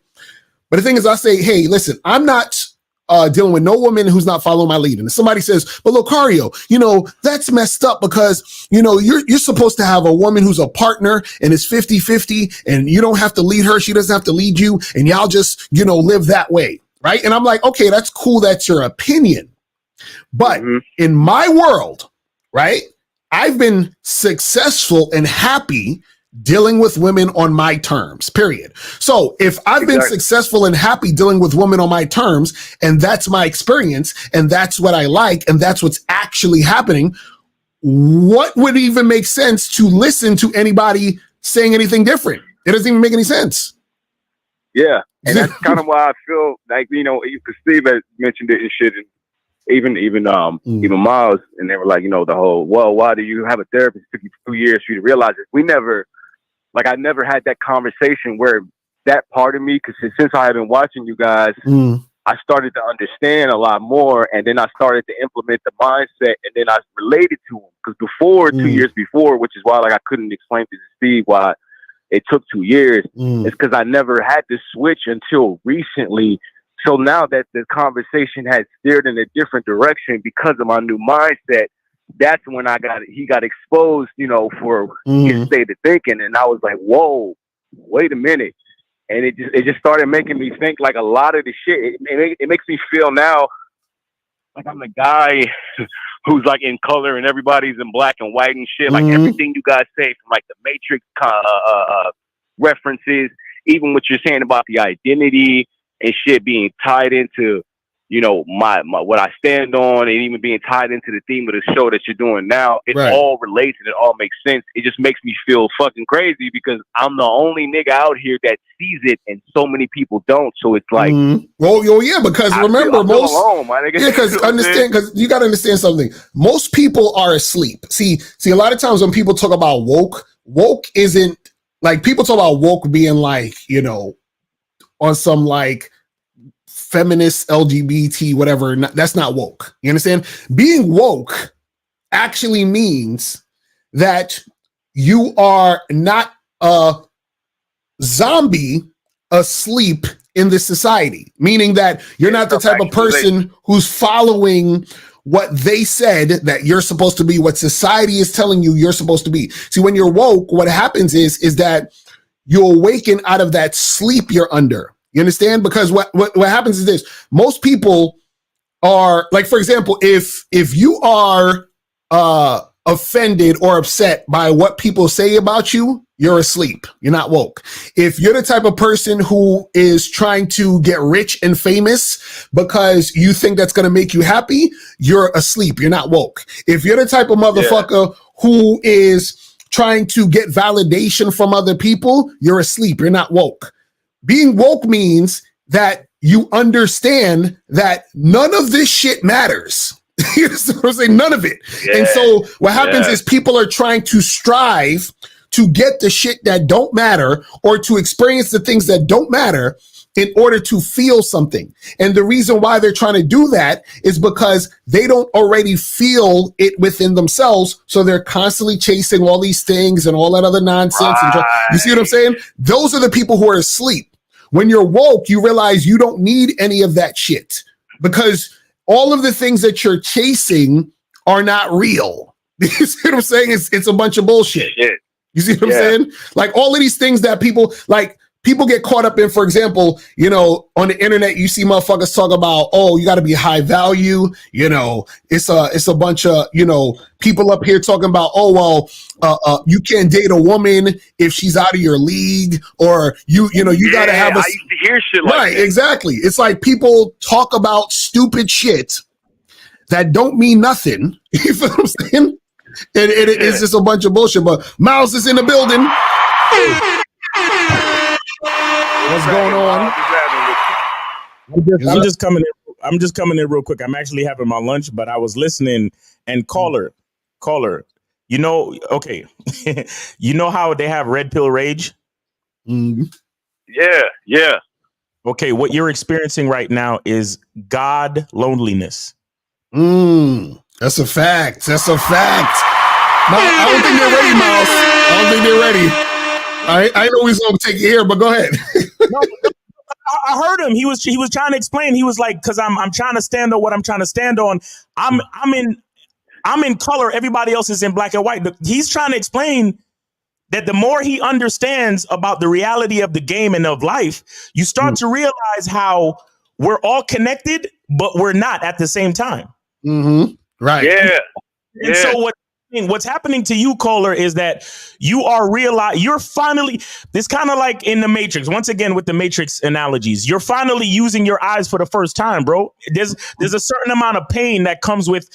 but the thing is, I say, hey, listen, I'm not dealing with no woman who's not following my lead. And somebody says, but Locario, you know, that's messed up because, you know, you're supposed to have a woman who's a partner and it's 50-50 and you don't have to lead her. She doesn't have to lead you. And y'all just, you know, live that way. Right. And I'm like, okay, that's cool. That's your opinion. But in my world, right, I've been successful and happy dealing with women on my terms, period. So if I've been successful and happy dealing with women on my terms, and that's my experience, and that's what I like, and that's what's actually happening, what would even make sense to listen to anybody saying anything different? It doesn't even make any sense. Yeah. And that's kind of why I feel like, you know, because Steve had mentioned it and shit, and even Miles, and they were like, you know, the whole, well, why do you have a therapist? It took you 2 years for you to realize it. I never had that conversation where that part of me, because since I have been watching you guys, I started to understand a lot more, and then I started to implement the mindset, and then I related to him. Because before, 2 years before, which is why like I couldn't explain to Steve why it took 2 years. It's because I never had to switch until recently. So now that the conversation has steered in a different direction because of my new mindset, that's when he got exposed, you know, for his state of thinking. And I was like, whoa, wait a minute. And it just started making me think like a lot of the shit. It makes me feel now like I'm the guy who's like in color and everybody's in black and white and shit. Like everything you guys say from like the Matrix references, even what you're saying about the identity and shit being tied into, you know, my what I stand on, and even being tied into the theme of the show that you're doing now, it all relates and it all makes sense. It just makes me feel fucking crazy because I'm the only nigga out here that sees it, and so many people don't. So it's like, well, yeah, because remember, because understand, because you got to understand something. Most people are asleep. See, a lot of times when people talk about woke isn't like, people talk about woke being like, you know, on some like feminist LGBT whatever. That's not woke. You understand? Being woke actually means that you are not a zombie asleep in this society, meaning that you're not the type of person who's following what they said that you're supposed to be, what society is telling you you're supposed to be. See, when you're woke, what happens is that you awaken out of that sleep you're under. You understand? Because what happens is this: most people are like, for example, if you are offended or upset by what people say about you, you're asleep. You're not woke. If you're the type of person who is trying to get rich and famous because you think that's going to make you happy, you're asleep. You're not woke. If you're the type of motherfucker who is trying to get validation from other people, you're asleep. You're not woke. Being woke means that you understand that none of this shit matters. You know what I'm saying? None of it. And so what happens is people are trying to strive to get the shit that don't matter, or to experience the things that don't matter, in order to feel something. And the reason why they're trying to do that is because they don't already feel it within themselves. So they're constantly chasing all these things and all that other nonsense. You see what I'm saying? Those are the people who are asleep. When you're woke, you realize you don't need any of that shit, because all of the things that you're chasing are not real. You see what I'm saying? It's a bunch of bullshit. You see what I'm saying? Like all of these things that people get caught up in. For example, you know, on the internet, you see motherfuckers talk about, oh, you got to be high value. You know, it's a bunch of, you know, people up here talking about, oh, well, you can't date a woman if she's out of your league, or you got to have a. I used to hear shit like that. Exactly. It's like people talk about stupid shit that don't mean nothing. You feel what I'm saying? And it's just a bunch of bullshit. But Miles is in the building. What's going on? I'm just coming in real quick. I'm actually having my lunch, but I was listening. And caller, you know, okay, you know how they have red pill rage? Yeah. Okay, what you're experiencing right now is God loneliness. That's a fact. No, I don't think they're ready, Miles. I don't think they're ready. I know he's gonna take you here, but go ahead. No, I heard him. He was trying to explain. He was like, because I'm trying to stand on what I'm trying to stand on. I'm in color. Everybody else is in black and white. But he's trying to explain that the more he understands about the reality of the game and of life, you start to realize how we're all connected, but we're not at the same time. Right. Yeah. And so what's happening to you, Kohler, is that you're finally, it's kind of like in the Matrix. Once again, with the Matrix analogies, you're finally using your eyes for the first time, bro. There's a certain amount of pain that comes with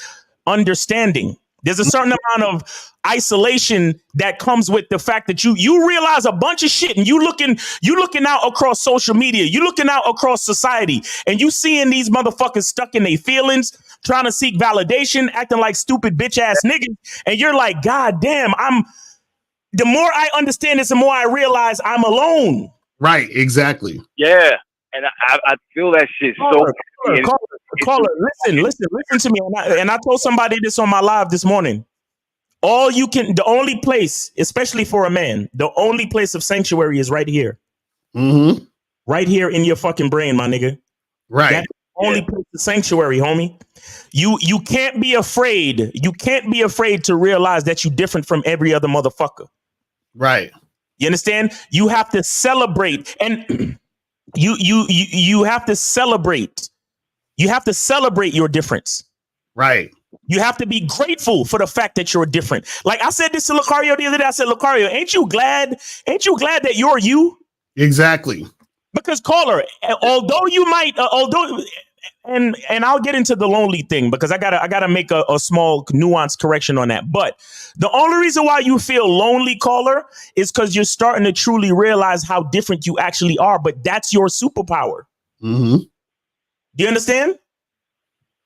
understanding. There's a certain amount of isolation that comes with the fact that you realize a bunch of shit, and you looking out across social media, you looking out across society, and you seeing these motherfuckers stuck in their feelings, trying to seek validation, acting like stupid bitch ass niggas, and you're like, God damn, the more I understand this, the more I realize I'm alone. Right, exactly. Yeah, and I feel that shit Caller, listen to me. And I told somebody this on my live this morning. The only place, especially for a man, the only place of sanctuary is right here. Mm-hmm. Right here in your fucking brain, my nigga. Right. That's the only place of sanctuary, homie. You can't be afraid. You can't be afraid to realize that you're different from every other motherfucker. Right. You understand? You have to celebrate, and you have to celebrate. You have to celebrate your difference. Right. You have to be grateful for the fact that you're different. Like I said this to Lucario the other day. I said, Lucario, ain't you glad that you're you? Exactly. Because caller, although you might, and I'll get into the lonely thing because I gotta make a small nuanced correction on that. But the only reason why you feel lonely, caller, is because you're starting to truly realize how different you actually are. But that's your superpower. Mm-hmm. Do you understand?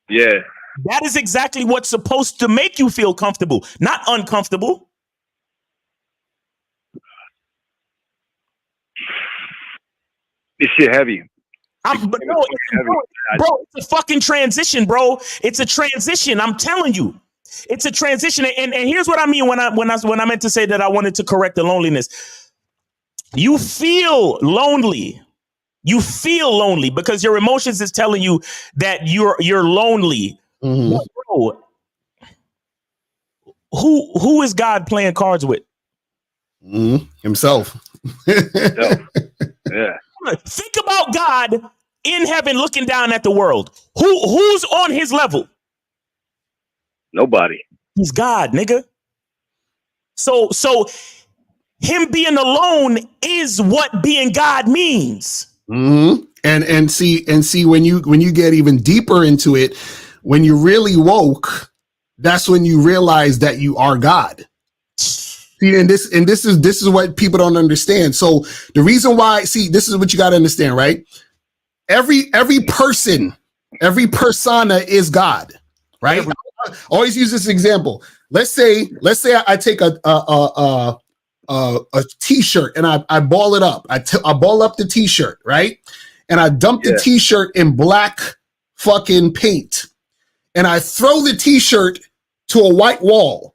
Yeah. That is exactly what's supposed to make you feel comfortable, not uncomfortable. This shit heavy. But no, it's a fucking transition, bro. It's a transition. I'm telling you, it's a transition. And here's what I mean when I meant to say that I wanted to correct the loneliness. You feel lonely. You feel lonely because your emotions is telling you that you're lonely. Mm-hmm. But bro, who is God playing cards with? Mm-hmm. Himself. Yeah. Think about God in heaven looking down at the world. Who's on his level? Nobody. He's God, nigga. So him being alone is what being God means. Mm-hmm. And see when you get even deeper into it, when you really woke, that's when you realize that you are God. See, and this is what people don't understand. So the reason why, this is what you got to understand, right? Every person, every persona is God, right? I always use this example. Let's say I take a t-shirt and I ball it up. I ball up the t-shirt, right? And I dump the t-shirt in black fucking paint. And I throw the t-shirt to a white wall.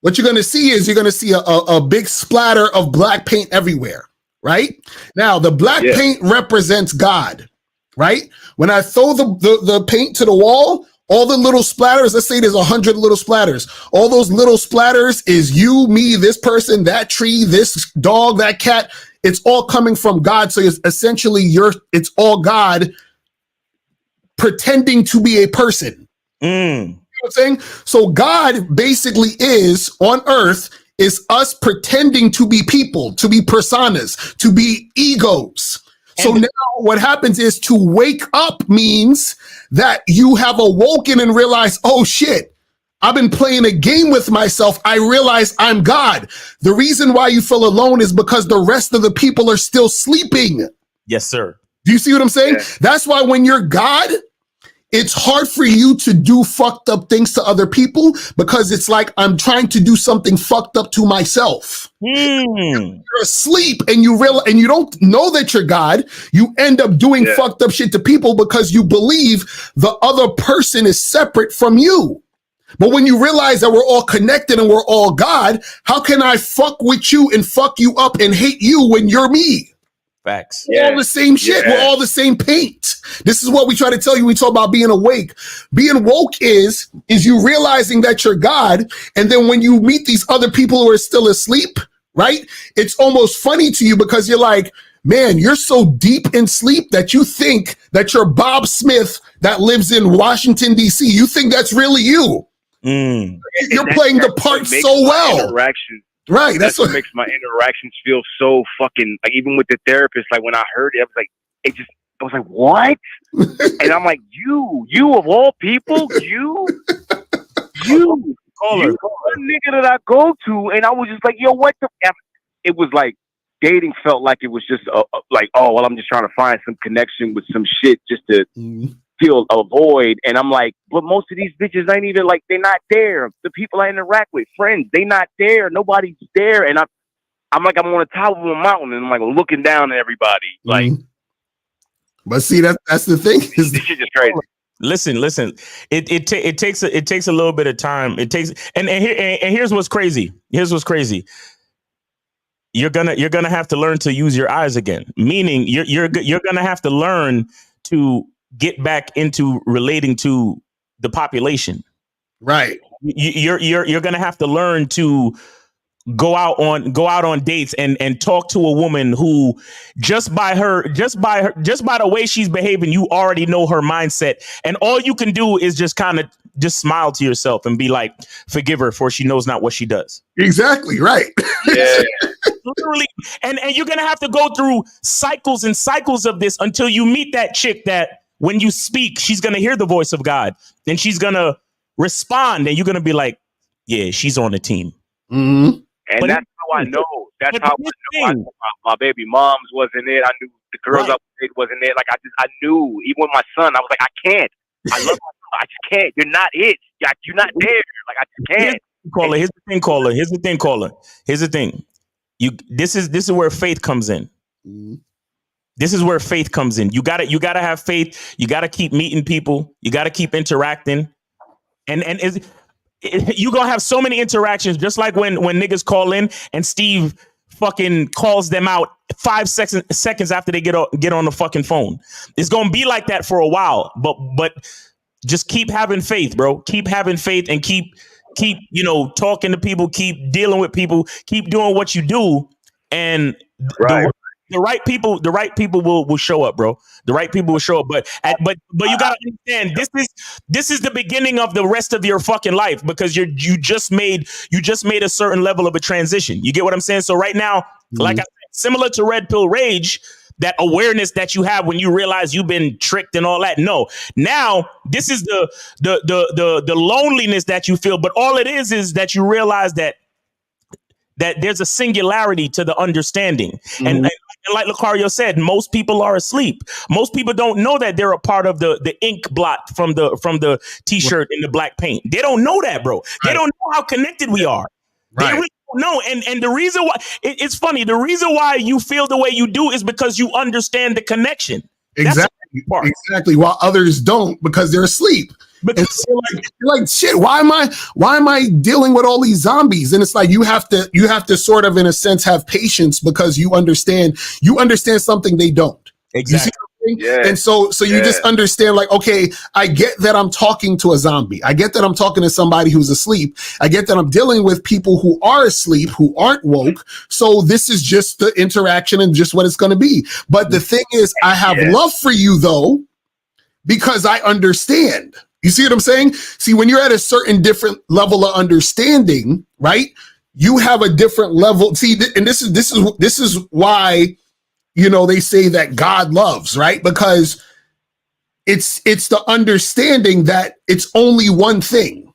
What you're going to see is a big splatter of black paint everywhere, right? Now, the black paint represents God, right? When I throw the paint to the wall, all the little splatters, let's say there's 100 little splatters. All those little splatters is you, me, this person, that tree, this dog, that cat. It's all coming from God. So it's essentially it's all God pretending to be a person. Mm. I'm saying? So God basically is on earth is us pretending to be people, to be personas, to be egos. So now what happens is to wake up means that you have awoken and realized, oh shit, I've been playing a game with myself. I realize I'm God. The reason why you feel alone is because the rest of the people are still sleeping. Yes, sir. Do you see what I'm saying? Yeah. That's why when you're God, it's hard for you to do fucked up things to other people because it's like I'm trying to do something fucked up to myself. You're asleep and you don't know that you're God. You end up doing fucked up shit to people because you believe the other person is separate from you. But when you realize that we're all connected and we're all God, how can I fuck with you and fuck you up and hate you when you're me? Facts. We're all the same shit. We're all the same paint. This is what we try to tell you. We talk about being awake. Being woke is you realizing that you're God. And then when you meet these other people who are still asleep, right? It's almost funny to you because you're like, man, you're so deep in sleep that you think that you're Bob Smith that lives in Washington, D.C. You think that's really you. You're playing the part so well. Right. That's what makes my interactions feel so fucking, like, even with the therapist, like when I heard it, I was like, what? And I'm like, you of all people, you one nigga that I go to, and I was just like, yo, what the F? It was like, dating felt like it was just like, oh, well, I'm just trying to find some connection with some shit just to feel a void. And I'm like, but most of these bitches ain't even like, they're not there. The people I interact with, friends, they not there. Nobody's there. And I'm like, I'm on the top of a mountain and I'm like looking down at everybody. Like, but see, that's the thing. This shit is crazy. Listen. It takes a little bit of time. It takes and here's what's crazy. You're gonna have to learn to use your eyes again. Meaning you're gonna have to learn to get back into relating to the population. Right. You're gonna have to learn to go out on dates and talk to a woman who just by the way she's behaving, you already know her mindset, and all you can do is just kind of just smile to yourself and be like, forgive her, for she knows not what she does. Exactly right. Yeah. Literally, and you're gonna have to go through cycles and cycles of this until you meet that chick that when you speak, she's gonna hear the voice of God and she's gonna respond, and you're gonna be like, yeah, she's on the team. Mm-hmm. And But that's how I know. That's but how I here's know. the thing. My baby mom's wasn't it. I knew the girls Right. I was wasn't it. Like I knew. Even with my son, I was like, I can't. I love my son. I just can't. You're not it. You're not there. Like I just can't. Here's the thing. This is where faith comes in. This is where faith comes in. You gotta have faith. You gotta keep meeting people. You gotta keep interacting. And you're gonna have so many interactions, just like when niggas call in and Steve fucking calls them out 5 seconds after they get on the fucking phone. It's gonna be like that for a while, but just keep having faith, bro. Keep having faith and keep talking to people, keep dealing with people, keep doing what you do, and Right. the right people will show up, bro. The right people will show up, but you gotta understand, this is the beginning of the rest of your fucking life, because you just made a certain level of a transition. You get what I'm saying? So right now, like I said, similar to Red Pill Rage, that awareness that you have when you realize you've been tricked and all that. No, now this is the loneliness that you feel, but all it is that you realize that there's a singularity to the understanding. And like Lucario said, most people are asleep. Most people don't know that they're a part of the ink blot from the t-shirt in the black paint. They don't know that, bro. They don't know how connected we are. They really don't know. And the reason why it's funny, the reason why you feel the way you do is because you understand the connection. Exactly. While others don't, because they're asleep. Because you're like, shit, why am I dealing with all these zombies? And it's like you have to sort of, in a sense, have patience, because you understand something they don't. Exactly. Yeah. And so you just understand, like, okay, I get that I'm talking to a zombie. I get that I'm talking to somebody who's asleep. I get that I'm dealing with people who are asleep, who aren't woke. So this is just the interaction and just what it's going to be. But the thing is, I have love for you, though, because I understand. You see what I'm saying? See, when you're at a certain different level of understanding, right? You have a different level. See, and this is why, they say that God loves, right? Because it's the understanding that it's only one thing.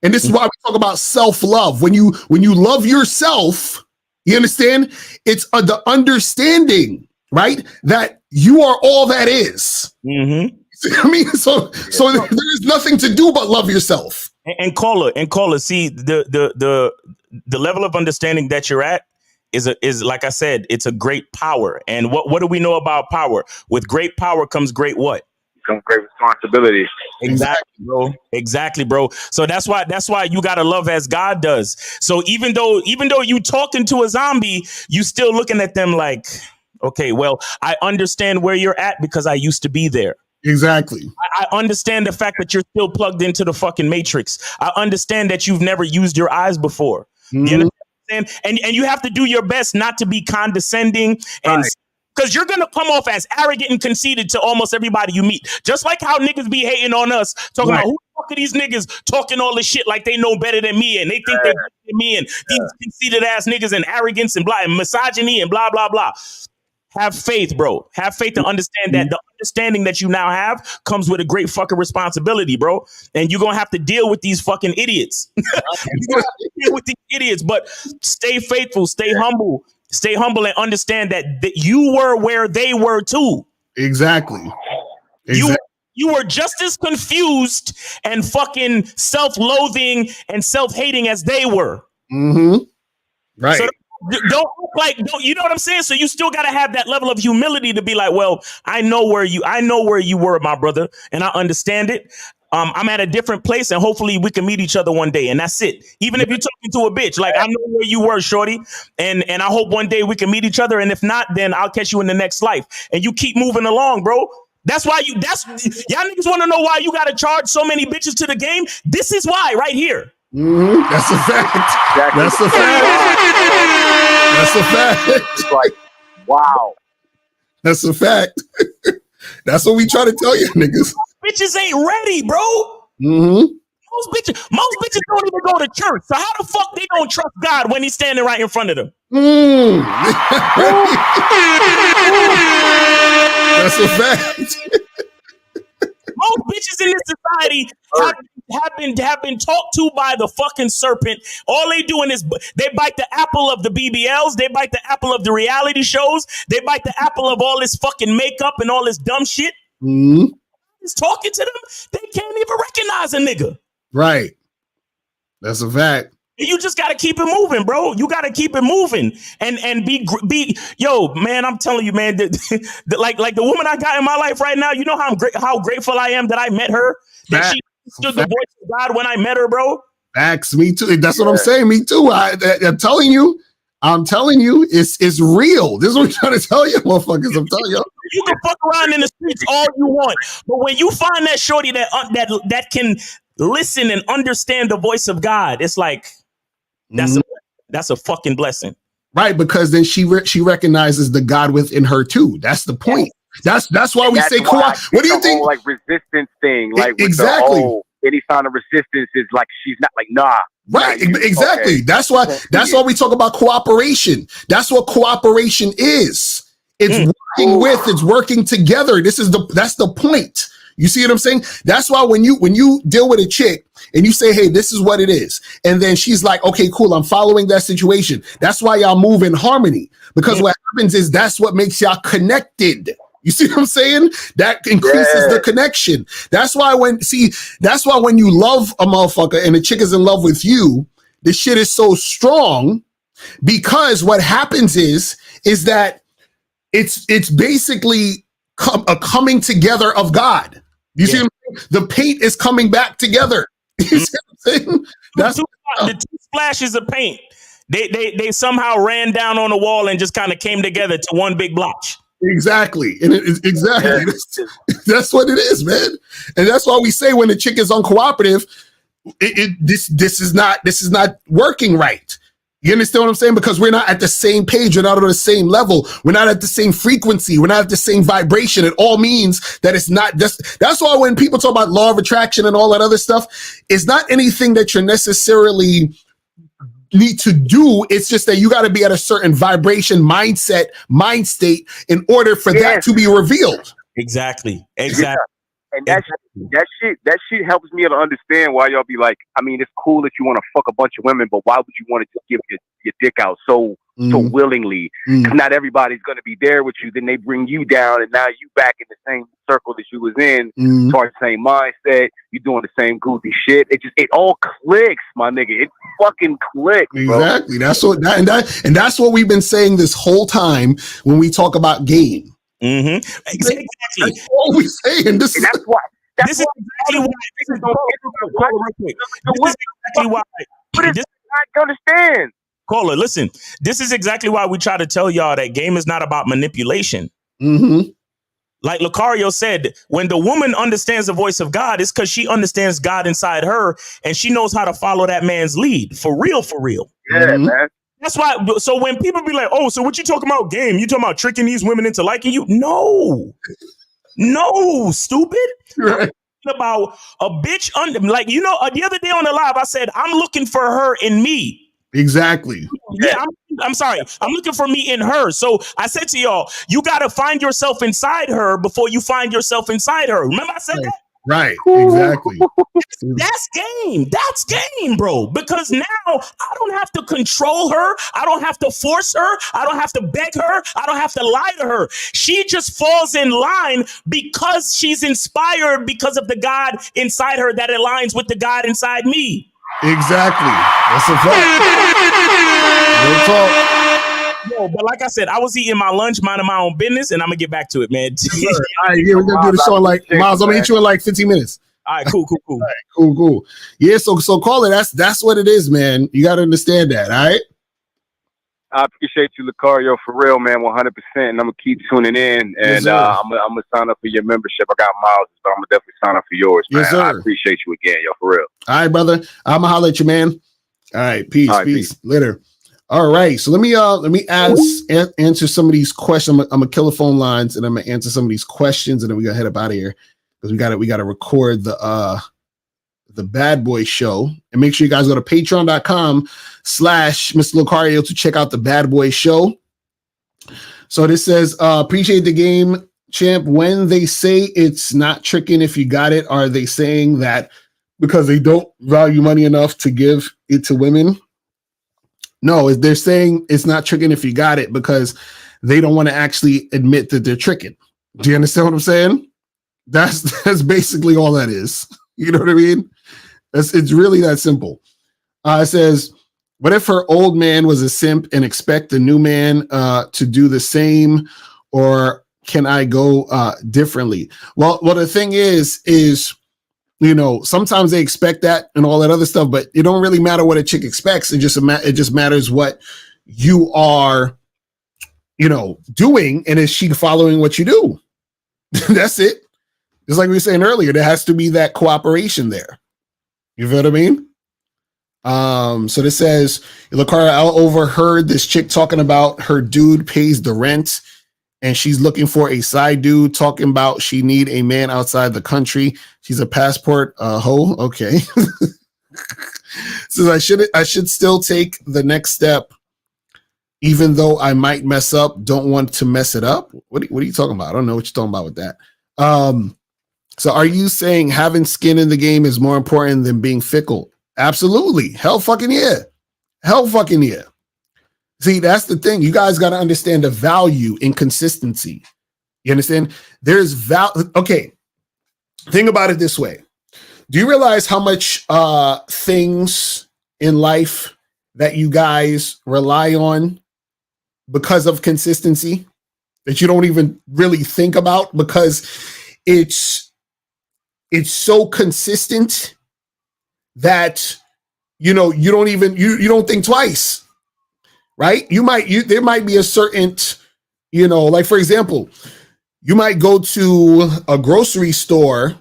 And this is why we talk about self-love. When you love yourself, you understand? It's the understanding, right? That you are all that is. Mm-hmm. I mean, so there's nothing to do but love yourself. And caller, see, the level of understanding that you're at is like I said, it's a great power. And what do we know about power? With great power comes great what? Comes great responsibility. Exactly, bro. So that's why you gotta love as God does. So even though you talking to a zombie, you still looking at them like, okay, well, I understand where you're at because I used to be there. Exactly. I understand the fact that you're still plugged into the fucking matrix. I understand that you've never used your eyes before. You understand? And you have to do your best not to be condescending, and because you're gonna come off as arrogant and conceited to almost everybody you meet. Just like how niggas be hating on us, talking about who the fuck are these niggas talking all this shit like they know better than me, and they think they're better than me, and these conceited ass niggas, and arrogance and blah and misogyny and blah blah blah. Have faith, bro. Have faith to understand that the understanding that you now have comes with a great fucking responsibility, bro. And you're going to have to deal with these fucking idiots. You're going to have to deal with these idiots, but stay faithful, stay humble and understand that you were where they were too. Exactly. You were just as confused and fucking self-loathing and self-hating as they were. Mm-hmm. Right. So you know what I'm saying? So you still got to have that level of humility to be like, well, I know where you were, my brother, and I understand it. I'm at a different place, and hopefully we can meet each other one day, and that's it. Even if you're talking to a bitch, like I know where you were, shorty, and I hope one day we can meet each other, and if not, then I'll catch you in the next life, and you keep moving along, bro. That's why y'all niggas want to know why you got to charge so many bitches to the game. This is why, right here. Mm-hmm. That's a fact. That's a fact. That's a fact. It's like, wow. That's a fact. That's what we try to tell you, niggas. Bitches ain't ready, bro. Mm-hmm. Most bitches don't even go to church. So how the fuck they don't trust God when he's standing right in front of them? That's a fact. Most bitches in this society have been talked to by the fucking serpent. All they doing is they bite the apple of the BBLs. They bite the apple of the reality shows. They bite the apple of all this fucking makeup and all this dumb shit. Mm-hmm. He's talking to them. They can't even recognize a nigga. Right. That's a fact. You just got to keep it moving, bro. You got to keep it moving and be yo, man, I'm telling you, man, like the woman I got in my life right now, you know how grateful I am that I met her, that she understood the voice of God when I met her, bro. Facts, me too. That's what I'm saying. Me too. I'm telling you, it's real. This is what I'm trying to tell you, motherfuckers. I'm telling you. You can fuck around in the streets all you want, but when you find that shorty that can listen and understand the voice of God, it's like that's a fucking blessing, right? Because then she recognizes the God within her too. That's the point. That's why we say, what do you think? Whole, like resistance thing, like exactly. Any sign of resistance is like she's not like nah. Right, exactly. Okay. That's why we talk about cooperation. That's what cooperation is. It's working with, it's working together. That's the point. You see what I'm saying? That's why when you deal with a chick and you say, hey, this is what it is, and then she's like, okay, cool, I'm following that situation. That's why y'all move in harmony, because what happens is that's what makes y'all connected. You see what I'm saying? That increases the connection. That's why when you love a motherfucker and the chick is in love with you, the shit is so strong, because what happens is that it's basically a coming together of God. You see what I'm saying? The paint is coming back together. You see what I'm saying? That's the two splashes of paint. They somehow ran down on the wall and just kind of came together to one big blotch. Exactly. And exactly. That's what it is, man. And that's why we say when the chick is uncooperative, this is not working right. You understand what I'm saying? Because we're not at the same page. We're not on the same level. We're not at the same frequency. We're not at the same vibration. It all means that it's not just, that's why when people talk about law of attraction and all that other stuff, it's not anything that you're necessarily need to do. It's just that you got to be at a certain vibration, mindset, mind state in order for that to be revealed. Exactly. And that shit helps me to understand why y'all be like, I mean, it's cool that you want to fuck a bunch of women, but why would you want to just give your dick out so willingly? Because not everybody's going to be there with you. Then they bring you down, and now you back in the same circle that you was in, towards the same mindset. You doing the same goofy shit. It all clicks, my nigga. It fucking clicks, bro. Exactly. That's what we've been saying this whole time when we talk about game. Exactly. That's all we're saying. This is exactly why. This is exactly why. I understand. Caller, listen. This is exactly why we try to tell y'all that game is not about manipulation. Like Lucario said, when the woman understands the voice of God, it's because she understands God inside her, and she knows how to follow that man's lead. For real, for real. Yeah, man. That's why. So when people be like, "Oh, so what you talking about? Game? You talking about tricking these women into liking you?" No, stupid. Right. About a bitch the other day on the live, I said I'm looking for her in me. Exactly. Yeah, I'm sorry. I'm looking for me in her. So I said to y'all, you got to find yourself inside her before you find yourself inside her. Remember I said that? Right, exactly. That's game. That's game, bro. Because now I don't have to control her. I don't have to force her. I don't have to beg her. I don't have to lie to her. She just falls in line because she's inspired because of the God inside her that aligns with the God inside me. Exactly. That's a fact. Real talk. but like I said, I was eating my lunch, minding my own business, and I'm gonna get back to it, man. All right, yeah, we're gonna do the show in like Miles. I'm gonna hit you in like 15 minutes. All right, cool. All right, cool. Yeah, so call it. That's what it is, man. You got to understand that. All right. I appreciate you, Lucario, for real, man, 100%. And I'm gonna keep tuning in, and I'm gonna sign up for your membership. I got Miles, but I'm gonna definitely sign up for yours, man. Yes, sir. I appreciate you again, yo, for real. All right, brother. I'm gonna holler at you, man. All right, peace. Later. All right, so let me answer some of these questions. I'm gonna kill the phone lines, and I'm gonna answer some of these questions, and then we gotta head up out of here because we gotta record the Bad Boy Show. And make sure you guys go to patreon.com/Mr. Lucario to check out the Bad Boy Show. So this says, appreciate the game, champ. When they say it's not tricking if you got it, are they saying that because they don't value money enough to give it to women? No, they're saying it's not tricking if you got it because they don't want to actually admit that they're tricking. Do you understand what I'm saying? That's basically all that is. You know what I mean? It's really that simple. It says, what if her old man was a simp and expect the new man to do the same, or can I go differently? Well, the thing is, you know, sometimes they expect that and all that other stuff, but it don't really matter what a chick expects. It just matters what you are, you know, doing, and is she following what you do? That's it. Just like we were saying earlier, there has to be that cooperation there. You feel what I mean? So this says, Lucario, I overheard this chick talking about her dude pays the rent and she's looking for a side dude, talking about she need a man outside the country. She's a passport hoe. Okay. Says I should still take the next step, even though I might mess up. Don't want to mess it up. What are you talking about? I don't know what you're talking about with that. So are you saying having skin in the game is more important than being fickle? Absolutely. Hell fucking yeah. See, that's the thing. You guys got to understand the value in consistency. You understand? There's value. Okay. Think about it this way. Do you realize how much things in life that you guys rely on because of consistency that you don't even really think about because it's so consistent that, you know, you don't even, you don't think twice, right? There might be a certain, you know, like for example, you might go to a grocery store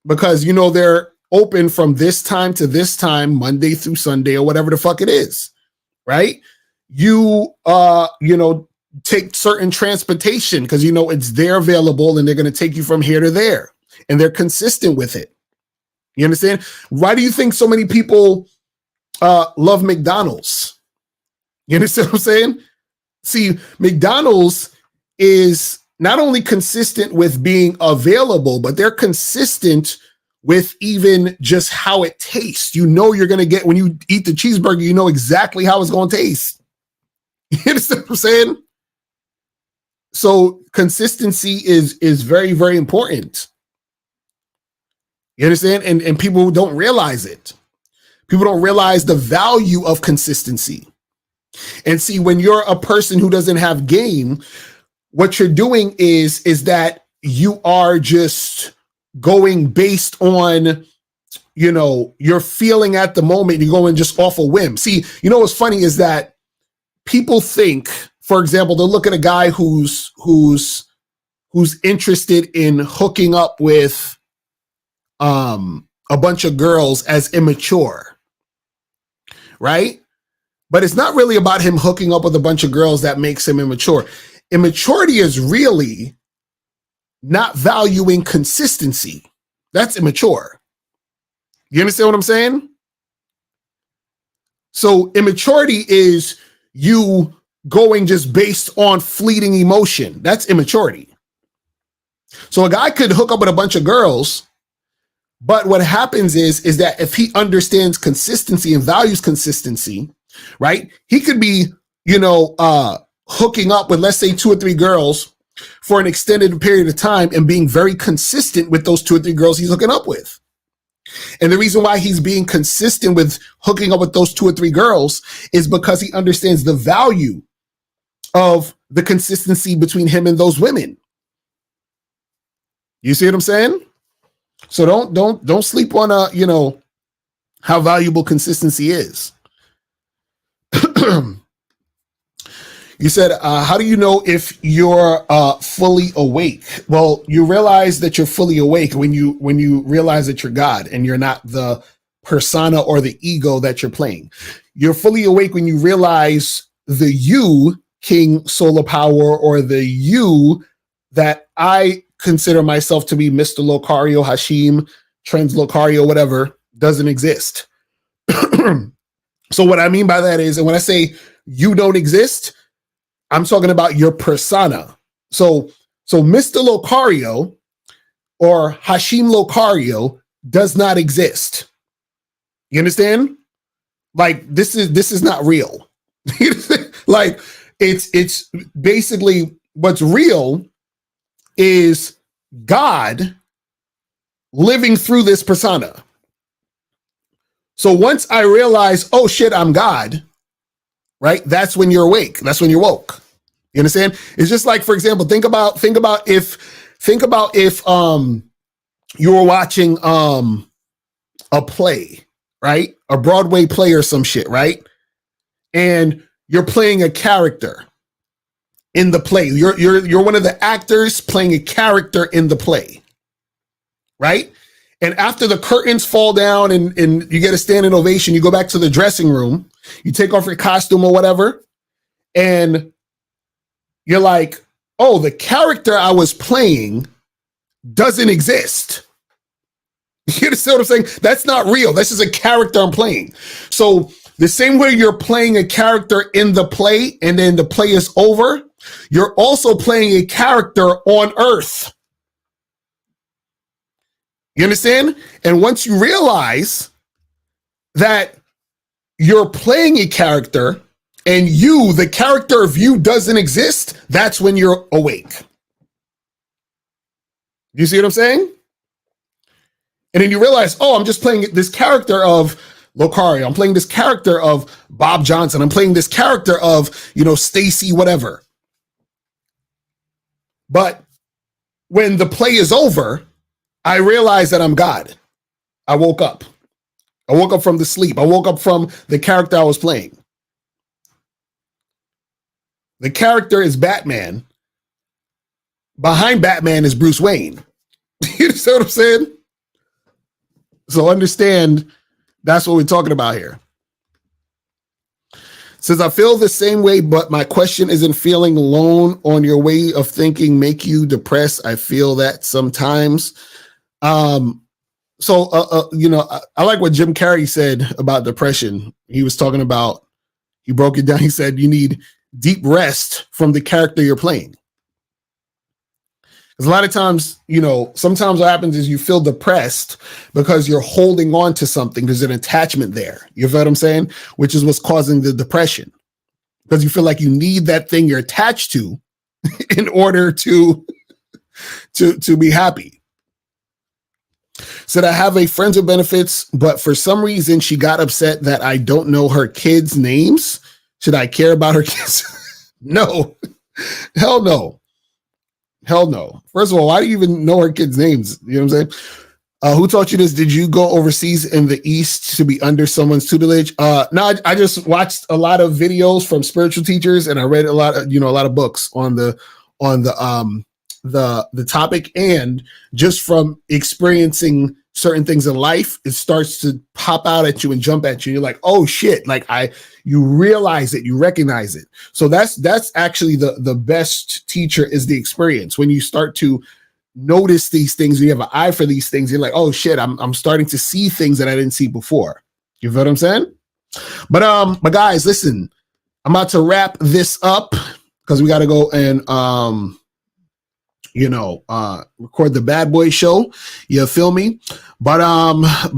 because, you know, they're open from this time to this time, Monday through Sunday or whatever the fuck it is, right? You know, take certain transportation because, you know, it's there available and they're going to take you from here to there. And they're consistent with it. You understand? Why do you think so many people love McDonald's? You understand what I'm saying? See, McDonald's is not only consistent with being available, but they're consistent with even just how it tastes. You know you're going to get, when you eat the cheeseburger, you know exactly how it's going to taste. You understand what I'm saying? So consistency is very, very important. You understand? And people don't realize it. People don't realize the value of consistency. And see, when you're a person who doesn't have game, what you're doing is that you are just going based on, you know, your feeling at the moment. You're going just off a whim. See, you know what's funny is that people think, for example, they'll look at a guy who's interested in hooking up with a bunch of girls as immature, right? But it's not really about him hooking up with a bunch of girls that makes him immature. Immaturity is really not valuing consistency. That's immature. You understand what I'm saying? So immaturity is you going just based on fleeting emotion. That's immaturity. So a guy could hook up with a bunch of girls, but what happens is that if he understands consistency and values consistency, right? He could be, you know, hooking up with, let's say, 2 or 3 girls for an extended period of time and being very consistent with those 2 or 3 girls he's hooking up with. And the reason why he's being consistent with hooking up with those 2 or 3 girls is because he understands the value of the consistency between him and those women. You see what I'm saying? So don't sleep on how valuable consistency is. You said, how do you know if you're fully awake? Well, you realize that you're fully awake when you realize that you're God and you're not the persona or the ego that you're playing. You're fully awake when you realize the you, King Solar Power, or the you that I consider myself to be Mr. Locario, Hashim, Trends Locario, whatever, doesn't exist. So what I mean by that is, and when I say you don't exist, I'm talking about your persona. So Mr. Locario or Hashim Locario does not exist. You understand? Like this is not real. Like it's basically what's real is God living through this persona. So once I realize, oh shit, I'm God, right? That's when you're awake. That's when you're woke. You understand? It's just like, for example, think about if you were watching a play, right? A Broadway play or some shit, right? And you're playing a character in the play. You're one of the actors playing a character in the play, right? And after the curtains fall down and you get a standing ovation, you go back to the dressing room, you take off your costume or whatever, and you're like, oh, the character I was playing doesn't exist. You understand what I'm saying? That's not real. This is a character I'm playing. So the same way you're playing a character in the play and then the play is over, you're also playing a character on Earth. You understand? And once you realize that you're playing a character and you, the character of you, doesn't exist, that's when you're awake. You see what I'm saying? And then you realize, oh, I'm just playing this character of Locario. I'm playing this character of Bob Johnson. I'm playing this character of, Stacy, whatever. But when the play is over, I realize that I'm God. I woke up. I woke up from the sleep. I woke up from the character I was playing. The character is Batman. Behind Batman is Bruce Wayne. You see what I'm saying? So understand that's what we're talking about here. Says, I feel the same way, but my question isn't feeling alone on your way of thinking make you depressed. I feel that sometimes. I like what Jim Carrey said about depression. He was talking about, he broke it down. He said, you need deep rest from the character you're playing. Because a lot of times, sometimes what happens is you feel depressed because you're holding on to something. There's an attachment there. You feel what I'm saying? Which is what's causing the depression. Because you feel like you need that thing you're attached to in order to be happy. Said, I have a friends with benefits, but for some reason she got upset that I don't know her kids' names. Should I care about her kids? No. Hell no. Hell no. First of all, why do you even know her kids' names? You know what I'm saying? Who taught you this? Did you go overseas in the East to be under someone's tutelage? No, I just watched a lot of videos from spiritual teachers and I read a lot of books on the topic, and just from experiencing certain things in life, it starts to pop out at you and jump at you. You're like, oh shit, you realize it, you recognize it. So that's actually the best teacher is the experience. When you start to notice these things, you have an eye for these things, you're like, oh shit, I'm starting to see things that I didn't see before. You feel what I'm saying? But guys, listen, I'm about to wrap this up because we got to go and record the Bad Boy show. You feel me? But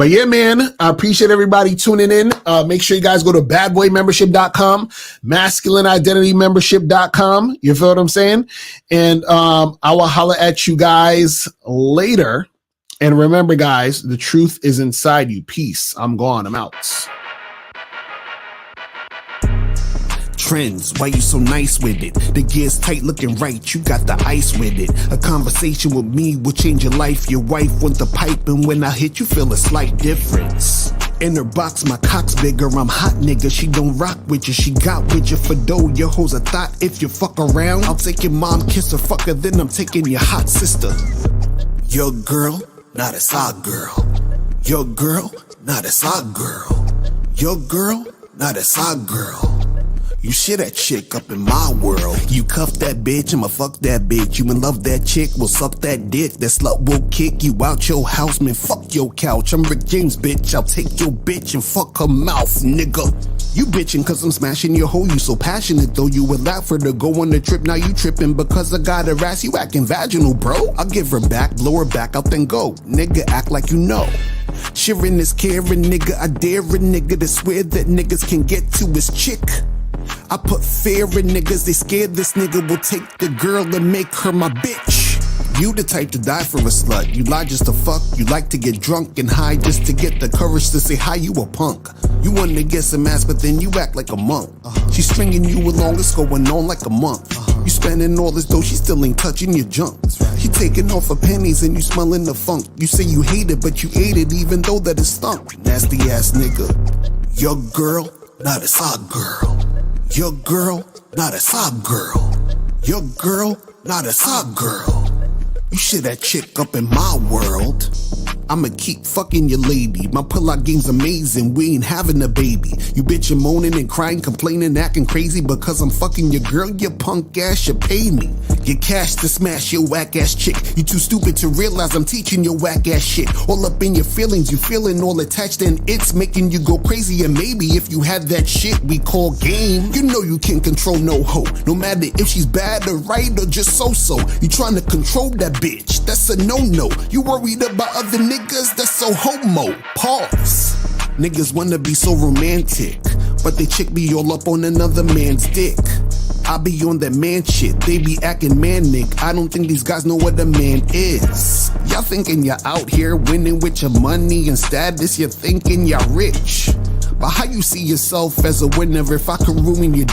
yeah, man, I appreciate everybody tuning in. Make sure you guys go to badboymembership.com, masculineidentitymembership.com. You feel what I'm saying? And I will holler at you guys later. And remember, guys, the truth is inside you. Peace. I'm gone. I'm out. Trends, why you so nice with it? The gear's tight looking right, you got the ice with it. A conversation with me will change your life. Your wife want the pipe, and when I hit you feel a slight difference. In her box, my cock's bigger, I'm hot nigga. She don't rock with you, she got with you for dough. Your hoes a thought, if you fuck around, I'll take your mom, kiss her, fuck her, then I'm taking your hot sister. Your girl, not a side girl. Your girl, not a side girl. Your girl, not a side girl. You shit that chick up in my world. You cuff that bitch, I'ma fuck that bitch. You in love that chick, will suck that dick. That slut will kick you out your house, man, fuck your couch. I'm Rick James, bitch, I'll take your bitch and fuck her mouth, nigga. You bitchin' cause I'm smashing your hoe, you so passionate though. You would laugh for her to go on the trip, now you trippin' because I got her ass, you acting vaginal, bro. I'll give her back, blow her back out, then go. Nigga, act like you know. Sharing is caring, nigga, I dare a nigga to swear that niggas can get to his chick. I put fear in niggas, they scared this nigga will take the girl and make her my bitch. You the type to die for a slut, you lie just to fuck. You like to get drunk and high just to get the courage to say hi, you a punk. You want to get some ass but then you act like a monk. She's stringing you along, it's going on like a month. You spending all this dough, she still ain't touching your junk. She taking off her pennies and you smelling the funk. You say you hate it but you ate it even though that it stunk. Nasty ass nigga. Your girl, not a side girl. Your girl, not a side girl. Your girl, not a side girl. You shit that chick up in my world. I'ma keep fucking your lady. My pull-out game's amazing, we ain't having a baby. You bitchin' moaning and crying, complaining, acting crazy because I'm fucking your girl, you punk ass, you pay me. Get cash to smash your whack ass chick. You too stupid to realize I'm teaching your whack ass shit. All up in your feelings, you feeling all attached and it's making you go crazy. And maybe if you had that shit we call game, you know you can't control no hoe. No matter if she's bad or right or just so-so. You trying to control that bitch, that's a no-no. You worried about other niggas, that's so homo. Pause. Niggas wanna be so romantic, but they chick be all up on another man's dick. I be on that man shit, they be acting manic. I don't think these guys know what a man is. Y'all thinking you're out here winning with your money and status, you're thinking you're rich. But how you see yourself as a winner if I can ruin your